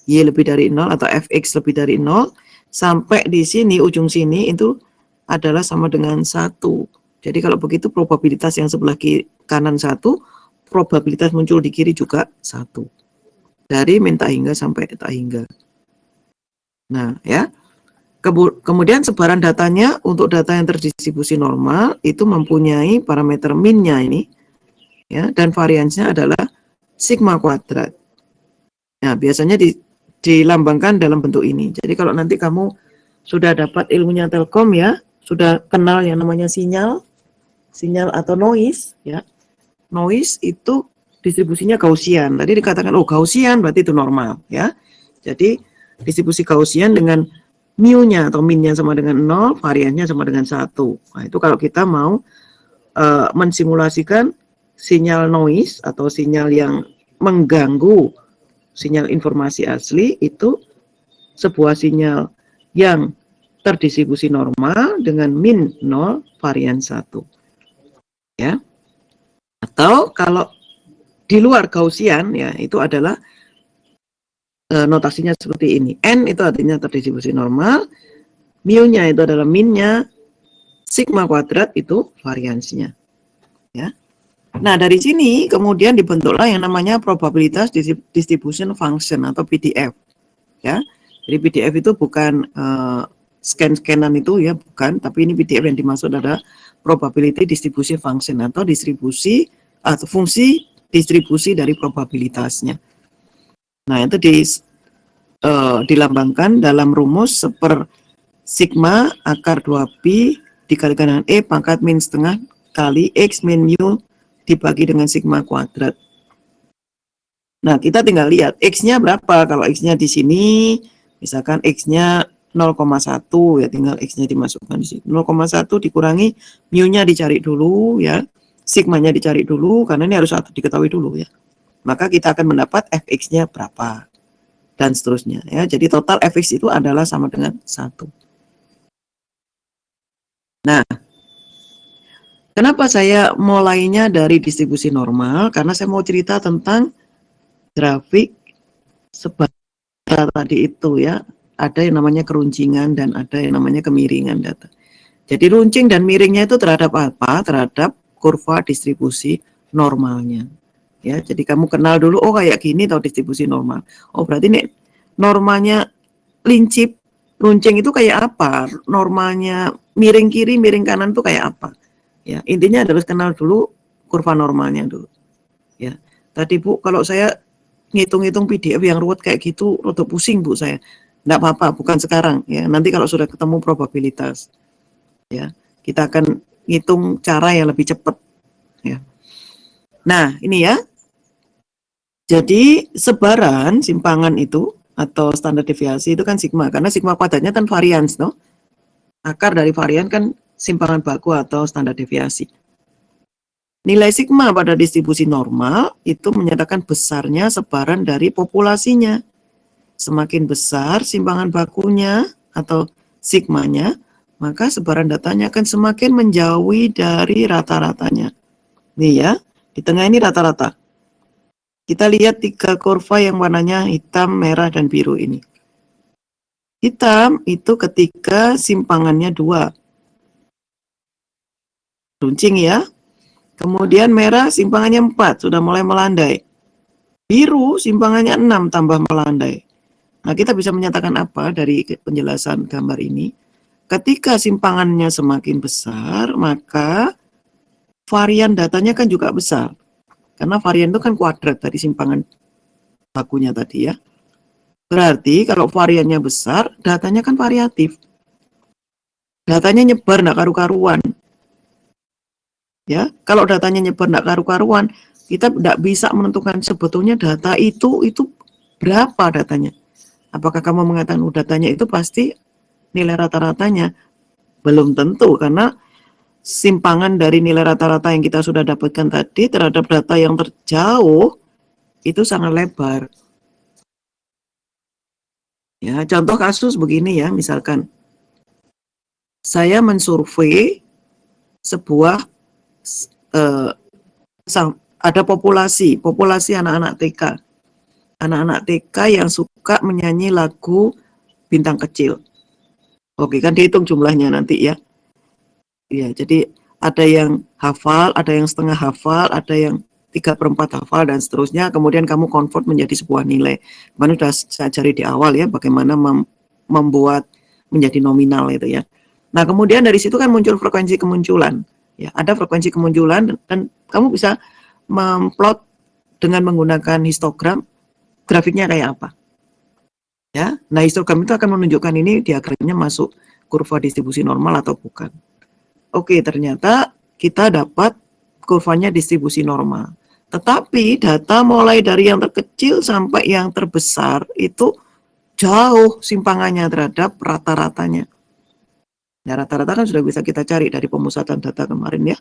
[SPEAKER 1] Y lebih dari 0 atau Fx lebih dari 0, sampai di sini, ujung sini itu adalah sama dengan 1. Jadi kalau begitu probabilitas yang sebelah kanan 1, probabilitas muncul di kiri juga 1. Dari min tak hingga sampai tak hingga. Nah ya, kemudian sebaran datanya untuk data yang terdistribusi normal itu mempunyai parameter min-nya ini. Ya, dan variansnya adalah sigma kuadrat. Nah, biasanya dilambangkan dalam bentuk ini. Jadi kalau nanti kamu sudah dapat ilmunya Telkom ya, sudah kenal yang namanya sinyal atau noise ya. Noise itu distribusinya Gaussian. Tadi dikatakan oh Gaussian berarti itu normal ya. Jadi distribusi Gaussian dengan mu-nya atau min-nya sama dengan 0, variannya sama dengan 1. Nah, itu kalau kita mau mensimulasikan sinyal noise atau sinyal yang mengganggu sinyal informasi asli, itu sebuah sinyal yang terdistribusi normal dengan min 0, varian 1. Ya. Atau kalau di luar Gaussian ya, itu adalah notasinya seperti ini. N itu artinya terdistribusi normal, mu-nya itu adalah min-nya, sigma kuadrat itu variansinya. Ya. Nah, dari sini kemudian dibentuklah yang namanya probabilitas distribution function atau PDF. Ya. Jadi PDF itu bukan scan-scanan itu ya, bukan, tapi ini PDF yang dimaksud adalah probability distribution function atau distribusi atau fungsi distribusi dari probabilitasnya. Nah, itu dilambangkan dalam rumus seper sigma akar 2pi dikalikan dengan E pangkat min setengah kali X min mu dibagi dengan sigma kuadrat. Nah, kita tinggal lihat X-nya berapa. Kalau X-nya di sini, misalkan X-nya 0,1 ya, tinggal X-nya dimasukkan di sini. 0,1 dikurangi mu-nya dicari dulu ya. Sigma-nya dicari dulu karena ini harus satu diketahui dulu ya. Maka kita akan mendapat Fx-nya berapa dan seterusnya ya. Jadi total Fx itu adalah sama dengan 1. Nah, kenapa saya mulainya dari distribusi normal? Karena saya mau cerita tentang grafik sebata tadi itu ya. Ada yang namanya keruncingan dan ada yang namanya kemiringan data. Jadi runcing dan miringnya itu terhadap apa? Terhadap kurva distribusi normalnya. Ya, jadi kamu kenal dulu, oh kayak gini tahu distribusi normal. Oh berarti nih normalnya lincip, runcing itu kayak apa? Normalnya miring kiri, miring kanan itu kayak apa? Ya, intinya harus kenal dulu kurva normalnya dulu. Ya, tadi Bu, kalau saya ngitung-ngitung PDF yang ruwet kayak gitu, rada pusing Bu saya. Nggak apa-apa, bukan sekarang ya. Nanti kalau sudah ketemu probabilitas, ya kita akan ngitung cara yang lebih cepat. Ya. Nah, ini ya. Jadi sebaran simpangan itu atau standar deviasi itu kan sigma, karena sigma padatnya kan varians, no? Akar dari varian kan simpangan baku atau standar deviasi. Nilai sigma pada distribusi normal itu menyatakan besarnya sebaran dari populasinya. Semakin besar simpangan bakunya atau sigmanya, maka sebaran datanya akan semakin menjauhi dari rata-ratanya. Nih ya, di tengah ini rata-rata. Kita lihat 3 kurva yang warnanya hitam, merah, dan biru ini. Hitam itu ketika simpangannya 2. Runcing ya. Kemudian merah simpangannya 4, sudah mulai melandai. Biru simpangannya 6 tambah melandai. Nah, kita bisa menyatakan apa dari penjelasan gambar ini? Ketika simpangannya semakin besar, maka varian datanya kan juga besar. Karena varian itu kan kuadrat dari simpangan bakunya tadi ya. Berarti kalau variannya besar, datanya kan variatif. Datanya nyebar nggak karu-karuan. Ya, kalau datanya nyebar nggak karu-karuan, kita tidak bisa menentukan sebetulnya data itu berapa datanya. Apakah kamu mengatakan datanya itu pasti nilai rata-ratanya? Belum tentu, karena simpangan dari nilai rata-rata yang kita sudah dapatkan tadi terhadap data yang terjauh itu sangat lebar. Ya, contoh kasus begini ya, misalkan saya mensurvei sebuah ada populasi anak-anak TK. Anak-anak TK yang suka menyanyi lagu Bintang Kecil. Oke, kan dihitung jumlahnya nanti ya. Ya, jadi ada yang hafal, ada yang setengah hafal, ada yang 3/4 hafal dan seterusnya. Kemudian kamu convert menjadi sebuah nilai. Kemarin sudah saya cari di awal ya, bagaimana membuat menjadi nominal itu ya. Nah, kemudian dari situ kan muncul frekuensi kemunculan. Ya, ada frekuensi kemunculan dan kamu bisa memplot dengan menggunakan histogram, grafiknya kayak apa. Ya, nah histogram itu akan menunjukkan ini diagramnya masuk kurva distribusi normal atau bukan. Oke, ternyata kita dapat kurvanya distribusi normal. Tetapi data mulai dari yang terkecil sampai yang terbesar itu jauh simpangannya terhadap rata-ratanya. Nah, rata-rata kan sudah bisa kita cari dari pemusatan data kemarin ya.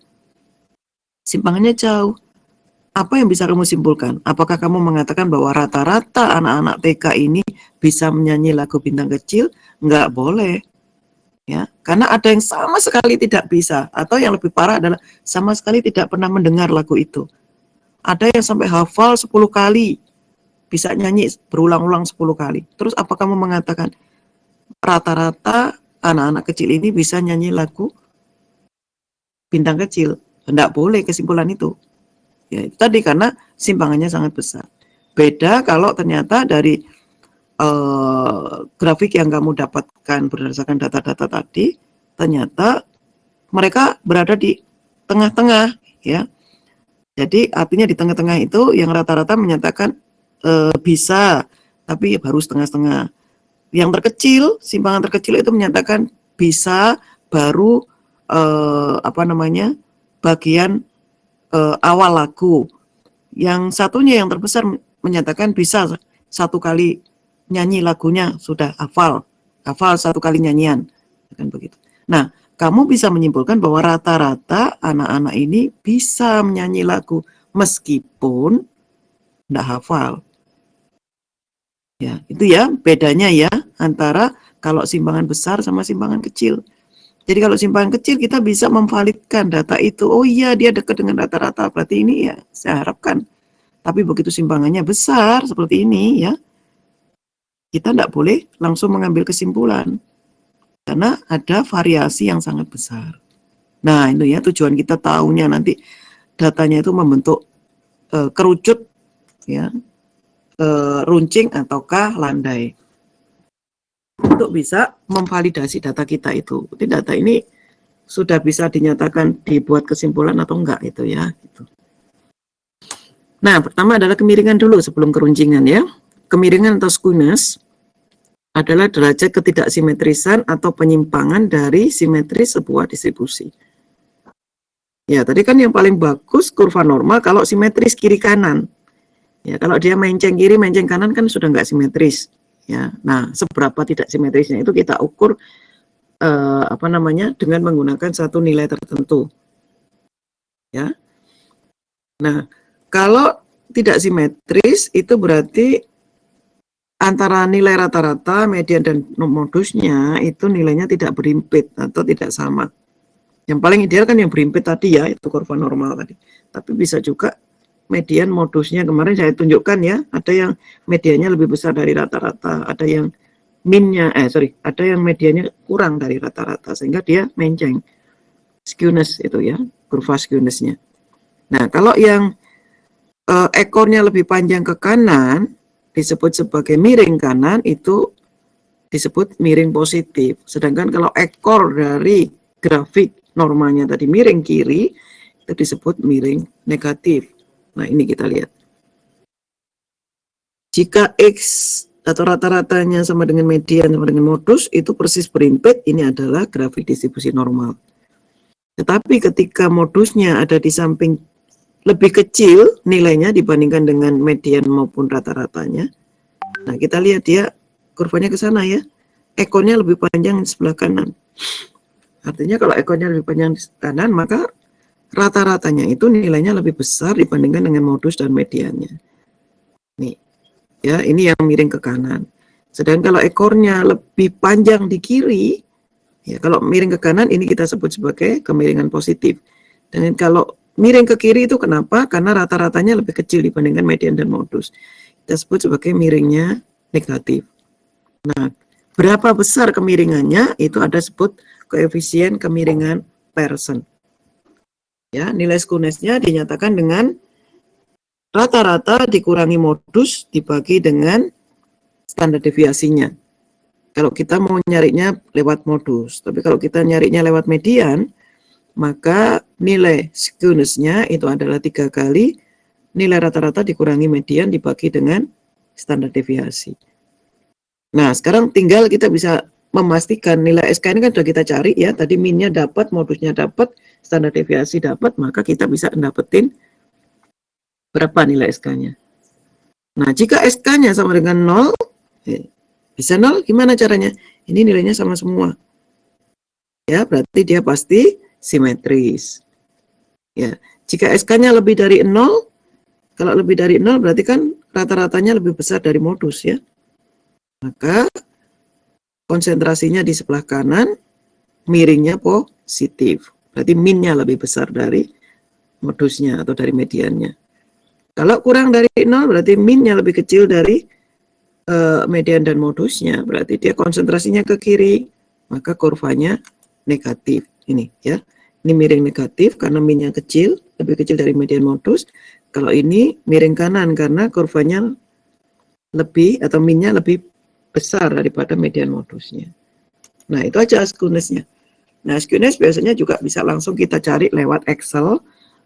[SPEAKER 1] Simpangannya jauh. Apa yang bisa kamu simpulkan? Apakah kamu mengatakan bahwa rata-rata anak-anak TK ini bisa menyanyi lagu Bintang Kecil? Nggak boleh. Ya, karena ada yang sama sekali tidak bisa, atau yang lebih parah adalah sama sekali tidak pernah mendengar lagu itu. Ada yang sampai hafal 10 kali, bisa nyanyi berulang-ulang 10 kali. Terus apa kamu mengatakan rata-rata anak-anak kecil ini bisa nyanyi lagu Bintang Kecil? Tidak boleh kesimpulan itu. Ya, itu tadi karena simpangannya sangat besar. Beda kalau ternyata dari grafik yang kamu dapatkan berdasarkan data-data tadi, ternyata mereka berada di tengah-tengah, ya. Jadi artinya di tengah-tengah itu yang rata-rata menyatakan bisa, tapi baru setengah-setengah. Yang terkecil, simpangan terkecil itu menyatakan bisa, baru bagian awal lagu. Yang satunya yang terbesar menyatakan bisa 1 kali nyanyi lagunya sudah hafal 1 kali nyanyian, kan begitu. Nah, kamu bisa menyimpulkan bahwa rata-rata anak-anak ini bisa menyanyi lagu meskipun tidak hafal. Ya, itu ya bedanya ya antara kalau simpangan besar sama simpangan kecil. Jadi kalau simpangan kecil kita bisa memvalidkan data itu. Oh iya, dia dekat dengan rata-rata, berarti ini ya saya harapkan. Tapi begitu simpangannya besar seperti ini ya, kita tidak boleh langsung mengambil kesimpulan karena ada variasi yang sangat besar. Nah, itu ya tujuan kita tahunya nanti datanya itu membentuk kerucut ya, runcing ataukah landai untuk bisa memvalidasi data kita itu. Jadi data ini sudah bisa dinyatakan dibuat kesimpulan atau enggak itu ya gitu. Nah, pertama adalah kemiringan dulu sebelum keruncingan ya. Kemiringan atau skewness adalah derajat ketidaksimetrisan atau penyimpangan dari simetris sebuah distribusi. Ya, tadi kan yang paling bagus kurva normal kalau simetris kiri kanan. Ya, kalau dia menceng kiri, menceng kanan kan sudah nggak simetris. Ya, nah seberapa tidak simetrisnya itu kita ukur dengan menggunakan satu nilai tertentu. Ya, nah kalau tidak simetris itu berarti antara nilai rata-rata, median dan modusnya itu nilainya tidak berimpit atau tidak sama. Yang paling ideal kan yang berimpit tadi ya, itu kurva normal tadi. Tapi bisa juga median modusnya kemarin saya tunjukkan ya, ada yang mediannya lebih besar dari rata-rata, ada yang ada yang mediannya kurang dari rata-rata sehingga dia menceng. Skewness itu ya, kurva skewnessnya. Nah, kalau yang ekornya lebih panjang ke kanan disebut sebagai miring kanan, itu disebut miring positif. Sedangkan kalau ekor dari grafik normalnya tadi miring kiri, itu disebut miring negatif. Nah, ini kita lihat. Jika X atau rata-ratanya sama dengan median sama dengan modus, itu persis berimpit, ini adalah grafik distribusi normal. Tetapi ketika modusnya ada di samping lebih kecil nilainya dibandingkan dengan median maupun rata-ratanya, nah kita lihat dia kurvanya ke sana ya, ekornya lebih panjang di sebelah kanan. Artinya kalau ekornya lebih panjang di kanan, maka rata-ratanya itu nilainya lebih besar dibandingkan dengan modus dan mediannya. Nih, ya ini yang miring ke kanan. Sedangkan kalau ekornya lebih panjang di kiri, ya kalau miring ke kanan ini kita sebut sebagai kemiringan positif. Dan kalau miring ke kiri itu kenapa? Karena rata-ratanya lebih kecil dibandingkan median dan modus. Kita sebut sebagai miringnya negatif. Nah, berapa besar kemiringannya itu ada sebut koefisien kemiringan Pearson. Ya, nilai skewnessnya dinyatakan dengan rata-rata dikurangi modus dibagi dengan standar deviasinya. Kalau kita mau nyarinya lewat modus, tapi kalau kita nyarinya lewat median, maka nilai skewnessnya itu adalah 3 kali nilai rata-rata dikurangi median dibagi dengan standar deviasi. Nah, sekarang tinggal kita bisa memastikan nilai SK ini kan sudah kita cari ya, tadi minnya dapat, modusnya dapat, standar deviasi dapat, maka kita bisa dapetin berapa nilai SK-nya. Nah, jika SK-nya sama dengan 0, bisa 0, gimana caranya? Ini nilainya sama semua. Ya, berarti dia pasti simetris. Ya, jika SK-nya lebih dari 0, kalau lebih dari 0 berarti kan rata-ratanya lebih besar dari modus ya. Maka konsentrasinya di sebelah kanan, miringnya positif. Berarti minnya lebih besar dari modusnya atau dari mediannya. Kalau kurang dari 0 berarti minnya lebih kecil dari median dan modusnya. Berarti dia konsentrasinya ke kiri, maka kurvanya negatif. Ini ya. Ini miring negatif karena minnya kecil, lebih kecil dari median modus. Kalau ini miring kanan karena kurvanya lebih atau minnya lebih besar daripada median modusnya. Nah, itu aja skewnessnya. Nah, skewness biasanya juga bisa langsung kita cari lewat Excel,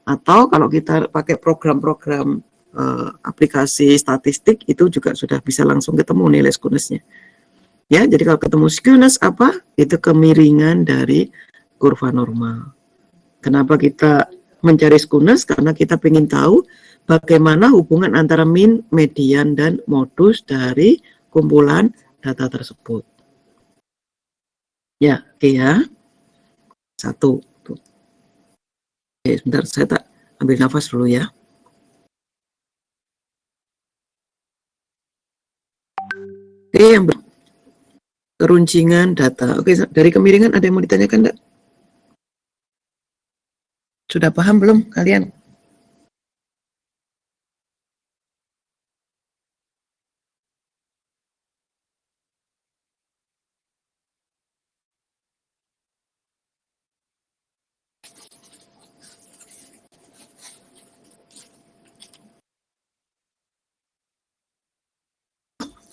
[SPEAKER 1] atau kalau kita pakai program-program aplikasi statistik, itu juga sudah bisa langsung ketemu nilai skewnessnya. Ya, jadi kalau ketemu skewness apa? Itu kemiringan dari kurva normal. Kenapa kita mencari skewness? Karena kita ingin tahu bagaimana hubungan antara min, median, dan modus dari kumpulan data tersebut. Ya, oke ya. 1. Oke, sebentar saya tak ambil nafas dulu ya. Oke, yang keruncingan data. Oke, dari kemiringan ada yang mau ditanyakan enggak? Sudah paham belum kalian?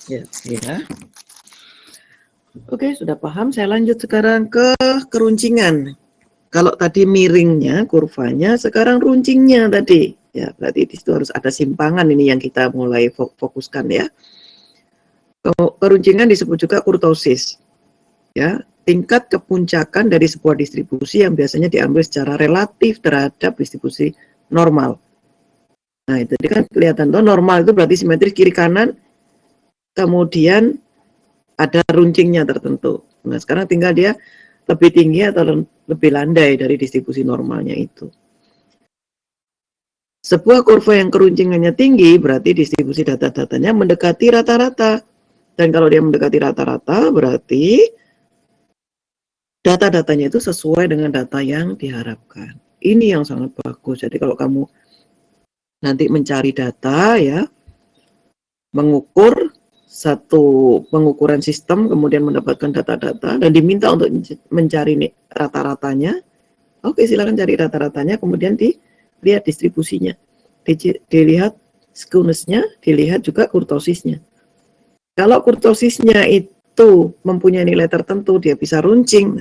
[SPEAKER 1] Ya, ya. Oke, sudah paham. Saya lanjut sekarang ke keruncingan. Kalau tadi miringnya, kurvanya, sekarang runcingnya tadi. Ya, berarti di situ harus ada simpangan ini yang kita mulai fokuskan ya. Keruncingan disebut juga kurtosis. Ya, tingkat kepuncakan dari sebuah distribusi yang biasanya diambil secara relatif terhadap distribusi normal. Nah, itu kan kelihatan tuh, normal itu berarti simetris kiri kanan, kemudian ada runcingnya tertentu. Nah, sekarang tinggal dia lebih tinggi atau lebih landai dari distribusi normalnya itu. Sebuah kurva yang keruncingannya tinggi berarti distribusi data-datanya mendekati rata-rata. Dan kalau dia mendekati rata-rata berarti data-datanya itu sesuai dengan data yang diharapkan. Ini yang sangat bagus. Jadi kalau kamu nanti mencari data ya, mengukur satu pengukuran sistem, kemudian mendapatkan data-data dan diminta untuk mencari rata-ratanya, oke, silakan cari rata-ratanya, kemudian dilihat distribusinya, dilihat skewness-nya, dilihat juga kurtosisnya. Kalau kurtosisnya itu mempunyai nilai tertentu, dia bisa runcing,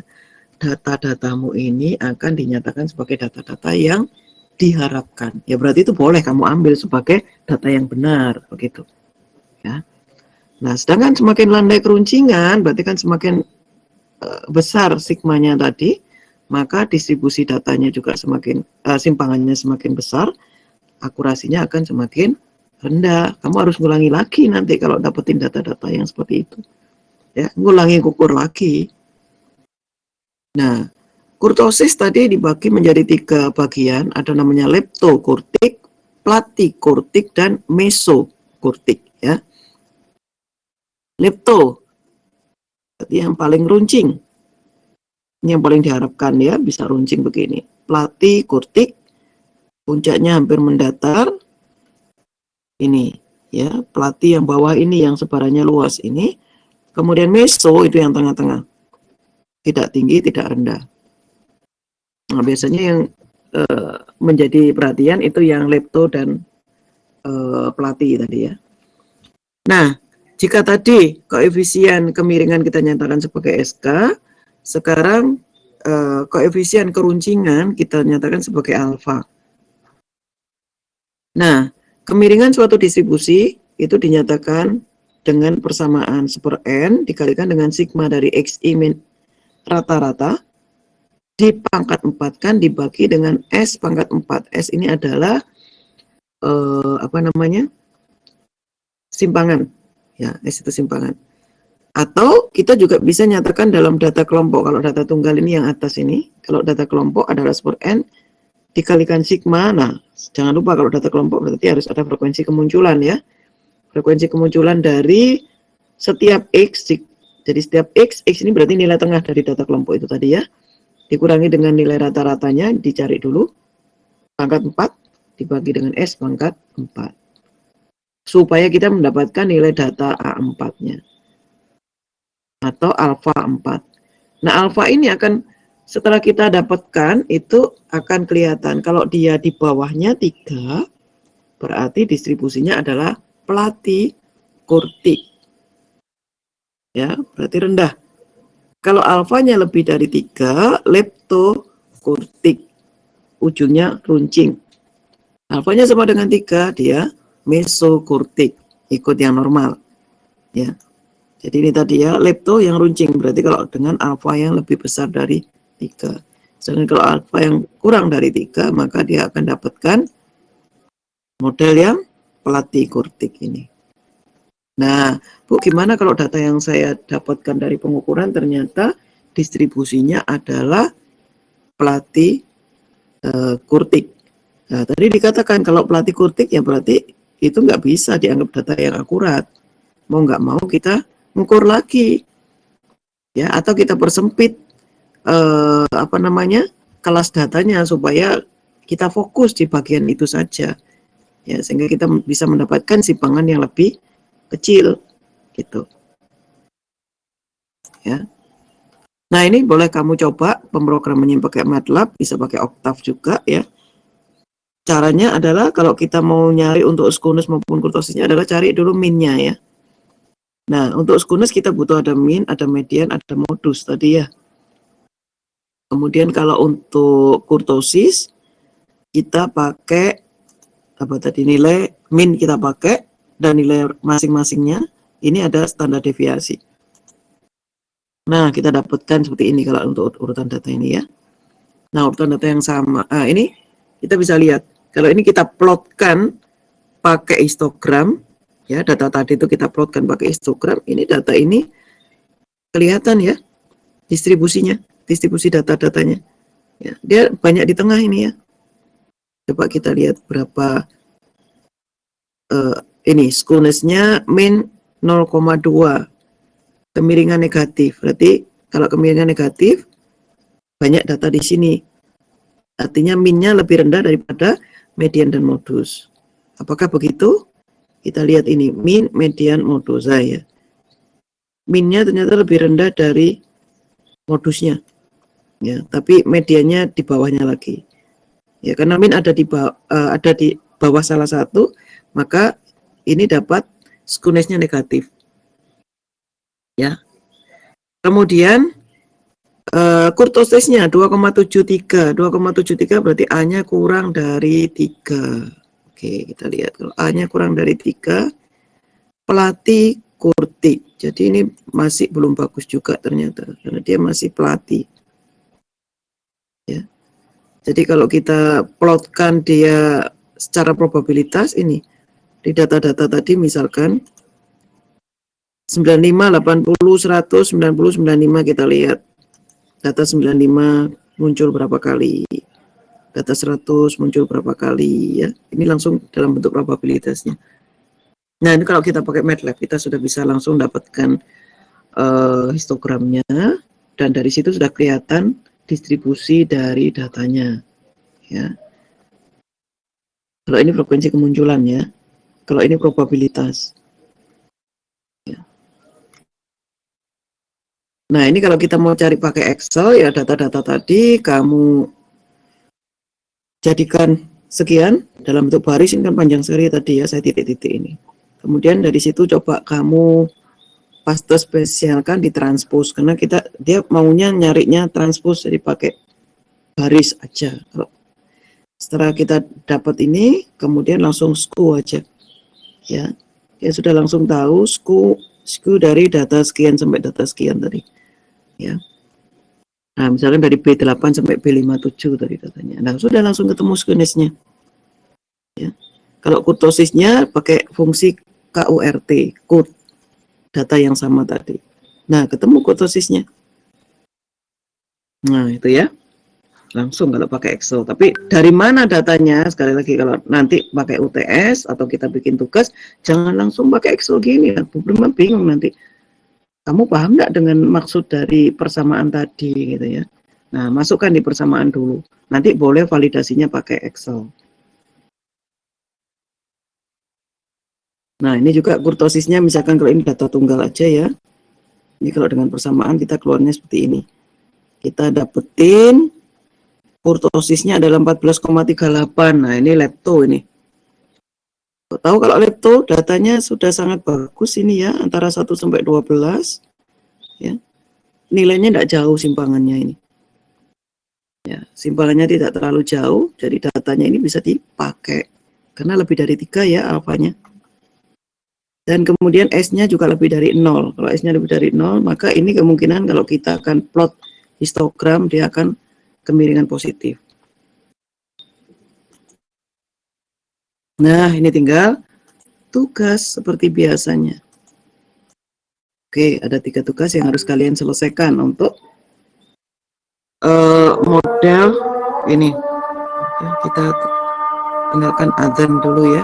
[SPEAKER 1] data-datamu ini akan dinyatakan sebagai data-data yang diharapkan. Ya berarti itu boleh kamu ambil sebagai data yang benar, begitu. Ya. Nah, sedangkan semakin landai keruncingan, berarti kan semakin besar sigmanya tadi, maka distribusi datanya juga semakin, simpangannya semakin besar, akurasinya akan semakin rendah. Kamu harus ngulangi lagi nanti kalau dapetin data-data yang seperti itu. Ya, ngulangi ukur lagi. Nah, kurtosis tadi dibagi menjadi 3 bagian, ada namanya leptokurtik, platikurtik, dan mesokurtik. Ya. Lepto, berarti yang paling runcing, ini yang paling diharapkan ya, bisa runcing begini. Platikurtik, puncaknya hampir mendatar, ini ya, plati yang bawah ini yang sebarannya luas ini, kemudian meso itu yang tengah-tengah, tidak tinggi, tidak rendah. Nah, biasanya yang menjadi perhatian itu yang lepto dan plati tadi ya. Nah, jika tadi koefisien kemiringan kita nyatakan sebagai SK, sekarang koefisien keruncingan kita nyatakan sebagai alfa. Nah, kemiringan suatu distribusi itu dinyatakan dengan persamaan 1/n dikalikan dengan sigma dari XI min rata-rata dipangkat 4 kan dibagi dengan S pangkat 4. S ini adalah simpangan. Ya, S itu simpangan. Atau kita juga bisa nyatakan dalam data kelompok. Kalau data tunggal ini yang atas ini, kalau data kelompok adalah 1/n dikalikan sigma. Nah, jangan lupa kalau data kelompok berarti harus ada frekuensi kemunculan ya. Frekuensi kemunculan dari setiap X. Jadi setiap X ini berarti nilai tengah dari data kelompok itu tadi ya. Dikurangi dengan nilai rata-ratanya, dicari dulu. Pangkat 4 dibagi dengan S pangkat 4. Supaya kita mendapatkan nilai data A4-nya. Atau alfa 4. Nah, alfa ini akan setelah kita dapatkan itu akan kelihatan kalau dia di bawahnya 3 berarti distribusinya adalah platikurtik. Ya, berarti rendah. Kalau alfanya lebih dari 3, leptokurtik. Ujungnya runcing. Alfanya sama dengan 3, dia mesokurtik, ikut yang normal. Ya. Jadi ini tadi ya, lepto yang runcing, berarti kalau dengan alfa yang lebih besar dari 3. Sedangkan kalau alfa yang kurang dari 3, maka dia akan dapatkan model yang platikurtik ini. Nah, Bu, gimana kalau data yang saya dapatkan dari pengukuran ternyata distribusinya adalah platikurtik. Nah, tadi dikatakan kalau platikurtik ya berarti itu nggak bisa dianggap data yang akurat. Mau nggak mau kita mengukur lagi, ya, atau kita persempit kelas datanya supaya kita fokus di bagian itu saja, ya, sehingga kita bisa mendapatkan simpangan yang lebih kecil, gitu, ya. Nah, ini boleh kamu coba pemrogramannya pakai MATLAB, bisa pakai Octave juga, ya. Caranya adalah kalau kita mau nyari untuk skewness maupun kurtosisnya adalah cari dulu min-nya ya. Nah, untuk skewness kita butuh ada min, ada median, ada modus tadi ya. Kemudian kalau untuk kurtosis kita pakai apa tadi, nilai min kita pakai dan nilai masing-masingnya ini ada standar deviasi. Nah, kita dapatkan seperti ini kalau untuk urutan data ini ya. Nah, urutan data yang sama. Ini kita bisa lihat. Kalau ini kita plotkan pakai histogram, ya, data tadi itu kita plotkan pakai histogram. Ini data ini kelihatan ya distribusinya, distribusi data-datanya. Ya, dia banyak di tengah ini ya. Coba kita lihat berapa ini skewness-nya min 0,2, kemiringan negatif. Berarti kalau kemiringan negatif banyak data di sini. Artinya minnya lebih rendah daripada median dan modus. Apakah begitu? Kita lihat ini min, median, modus saya. Minnya ternyata lebih rendah dari modusnya. Ya, tapi mediannya di bawahnya lagi. Ya, karena min ada di bawah salah satu, maka ini dapat skewness-nya negatif. Ya. Kemudian kurtosisnya 2,73. 2,73 berarti A-nya kurang dari 3. Oke, kita lihat kalau A-nya kurang dari 3, pelatih kurtik. Jadi ini masih belum bagus juga ternyata karena dia masih pelatih. Ya. Jadi kalau kita plotkan dia secara probabilitas ini di data-data tadi misalkan 95, 80, 100, 90, 95 kita lihat. Data 95 muncul berapa kali. Data 100 muncul berapa kali ya. Ini langsung dalam bentuk probabilitasnya. Nah, ini kalau kita pakai MATLAB kita sudah bisa langsung dapatkan histogramnya dan dari situ sudah kelihatan distribusi dari datanya ya. Kalau ini frekuensi kemunculan ya. Kalau ini probabilitas. Ya. Nah, ini kalau kita mau cari pakai Excel ya data-data tadi kamu jadikan sekian dalam bentuk baris, ini kan panjang sekali tadi ya, saya titik-titik ini. Kemudian dari situ coba kamu paste spesialkan di transpose karena dia maunya nyarinya transpose jadi pakai baris aja. Kalau setelah kita dapat ini kemudian langsung skew aja ya, dia sudah langsung tahu skew dari data sekian sampai data sekian tadi ya. Nah, misalkan dari B8 sampai B57 tadi datanya. Nah, sudah langsung ketemu skewness-nya ya. Kalau kurtosisnya pakai fungsi KURT, kurt, data yang sama tadi. Nah, ketemu kurtosisnya. Nah, itu ya. Langsung kalau pakai Excel. Tapi dari mana datanya? Sekali lagi kalau nanti pakai UTS atau kita bikin tugas, jangan langsung pakai Excel gini. Aku belum bingung nanti. Kamu paham nggak dengan maksud dari persamaan tadi gitu ya? Nah, masukkan di persamaan dulu. Nanti boleh validasinya pakai Excel. Nah, ini juga kurtosisnya misalkan kalau ini data tunggal aja ya. Ini kalau dengan persamaan kita keluarnya seperti ini. Kita dapetin kurtosisnya adalah 14,38. Nah, ini lepto ini. Tahu kalau lepto datanya sudah sangat bagus ini ya, antara 1 sampai 12 ya. Nilainya tidak jauh simpangannya ini. Ya, simpangannya tidak terlalu jauh, jadi datanya ini bisa dipakai. Karena lebih dari 3 ya alfanya. Dan kemudian S-nya juga lebih dari 0. Kalau S-nya lebih dari 0, maka ini kemungkinan kalau kita akan plot histogram dia akan kemiringan positif. Nah, ini tinggal tugas seperti biasanya. Oke, ada 3 tugas yang harus kalian selesaikan untuk model ini. Oke, kita tinggalkan azan dulu ya.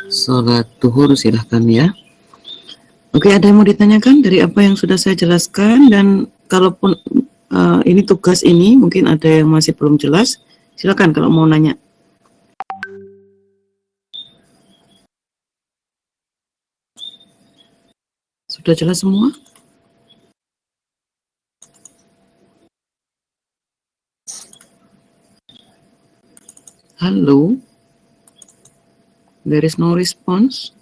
[SPEAKER 1] Sholat duhur silahkan ya. Oke, ada yang mau ditanyakan dari apa yang sudah saya jelaskan? Dan kalaupun ini tugas ini mungkin ada yang masih belum jelas, silakan kalau mau nanya. Sudah jelas semua? Halo? There is no response.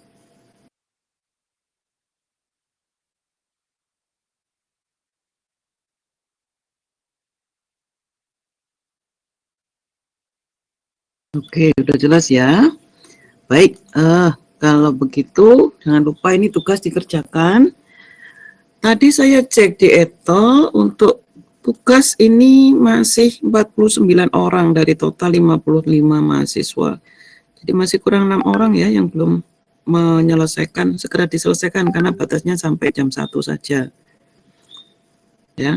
[SPEAKER 1] Oke, udah jelas ya. Baik, kalau begitu jangan lupa ini tugas dikerjakan. Tadi saya cek di Etol untuk tugas ini masih 49 orang dari total 55 mahasiswa. Jadi masih kurang 6 orang ya yang belum menyelesaikan, segera diselesaikan karena batasnya sampai jam 1 saja. Ya.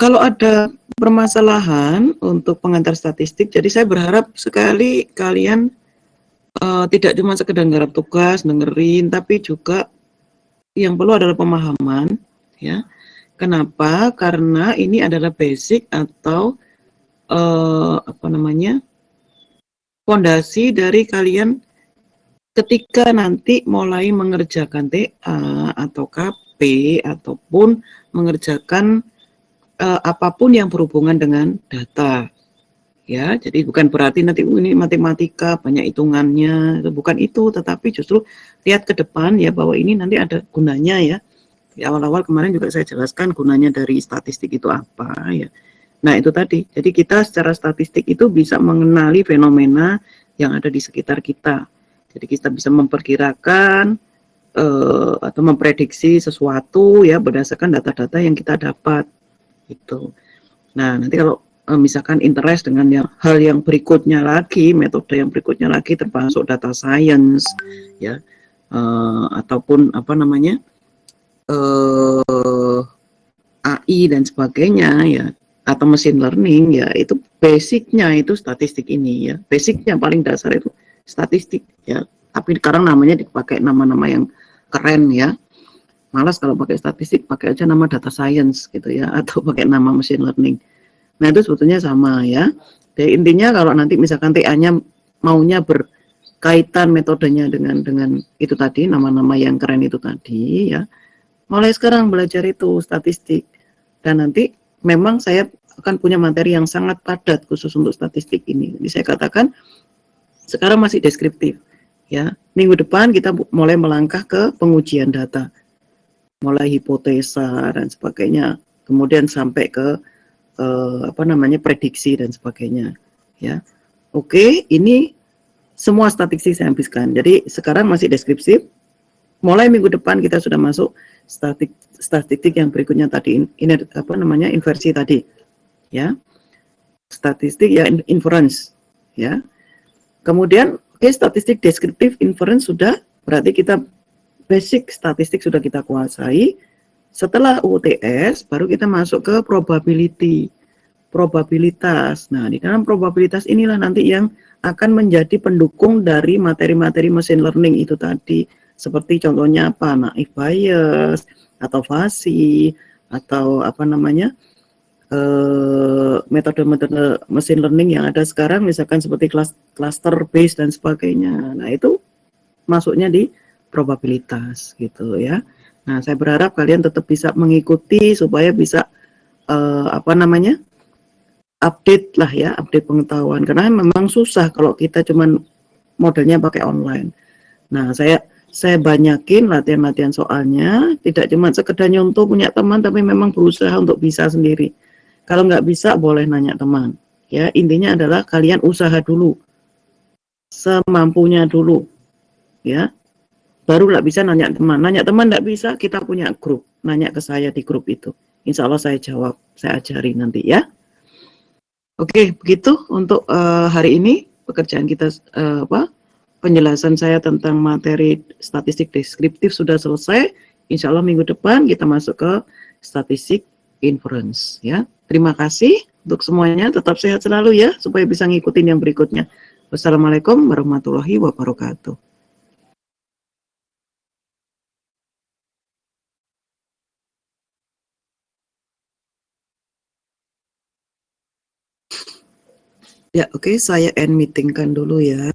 [SPEAKER 1] Kalau ada permasalahan untuk pengantar statistik, jadi saya berharap sekali kalian tidak cuma sekedar garap tugas, dengerin, tapi juga yang perlu adalah pemahaman, ya. Kenapa? Karena ini adalah basic atau apa namanya, fondasi dari kalian ketika nanti mulai mengerjakan TA atau KP ataupun mengerjakan apapun yang berhubungan dengan data. Ya, jadi bukan berarti nanti ini matematika banyak hitungannya, bukan itu, tetapi justru lihat ke depan ya bahwa ini nanti ada gunanya ya. Di awal-awal kemarin juga saya jelaskan gunanya dari statistik itu apa ya. Nah, itu tadi. Jadi kita secara statistik itu bisa mengenali fenomena yang ada di sekitar kita. Jadi kita bisa memperkirakan atau memprediksi sesuatu ya berdasarkan data-data yang kita dapat gitu. Nah, nanti kalau misalkan interest dengan hal yang berikutnya lagi, metode yang berikutnya lagi termasuk data science ya, ataupun apa namanya, AI dan sebagainya ya, atau machine learning ya, itu basicnya itu statistik ini ya, basicnya paling dasar itu statistik ya. Tapi sekarang namanya dipakai nama-nama yang keren ya. Malas kalau pakai statistik, pakai aja nama data science gitu ya, atau pakai nama machine learning. Nah, itu sebetulnya sama ya. Jadi intinya kalau nanti misalkan TA-nya maunya berkaitan metodenya dengan itu tadi, nama-nama yang keren itu tadi ya. Mulai sekarang belajar itu statistik. Dan nanti memang saya akan punya materi yang sangat padat khusus untuk statistik ini. Jadi saya katakan sekarang masih deskriptif ya. Minggu depan kita mulai melangkah ke pengujian data. Mulai hipotesa dan sebagainya. Kemudian sampai ke apa namanya, prediksi dan sebagainya ya. Oke, ini semua statistik saya habiskan. Jadi sekarang masih deskriptif. Mulai minggu depan kita sudah masuk statistik yang berikutnya tadi, ini apa namanya, inversi tadi ya, statistik ya, inference ya. Kemudian statistik deskriptif, inference sudah, berarti kita basic statistik sudah kita kuasai. Setelah UTS baru kita masuk ke probabilitas. Nah, di dalam probabilitas inilah nanti yang akan menjadi pendukung dari materi-materi machine learning itu tadi. Seperti contohnya apa? Naive Bayes atau Fuzzy atau apa namanya? Metode-metode machine learning yang ada sekarang misalkan seperti cluster based dan sebagainya. Nah, itu masuknya di probabilitas gitu ya. Nah, saya berharap kalian tetap bisa mengikuti supaya bisa apa namanya, update lah ya, update pengetahuan. Karena memang susah kalau kita cuman modelnya pakai online. Nah, saya banyakin latihan-latihan soalnya, tidak cuma sekedar nyontoh punya teman, tapi memang berusaha untuk bisa sendiri. Kalau nggak bisa, boleh nanya teman. Ya, intinya adalah kalian usaha dulu, semampunya dulu, ya. Baru nggak bisa nanya teman. Nanya teman nggak bisa, kita punya grup. Nanya ke saya di grup itu. Insya Allah saya jawab, saya ajari nanti ya. Oke, begitu untuk hari ini pekerjaan kita penjelasan saya tentang materi statistik deskriptif sudah selesai. Insya Allah minggu depan kita masuk ke statistik inference ya. Terima kasih untuk semuanya. Tetap sehat selalu ya supaya bisa ngikutin yang berikutnya. Wassalamualaikum warahmatullahi wabarakatuh. Ya, oke, saya end meeting kan dulu ya.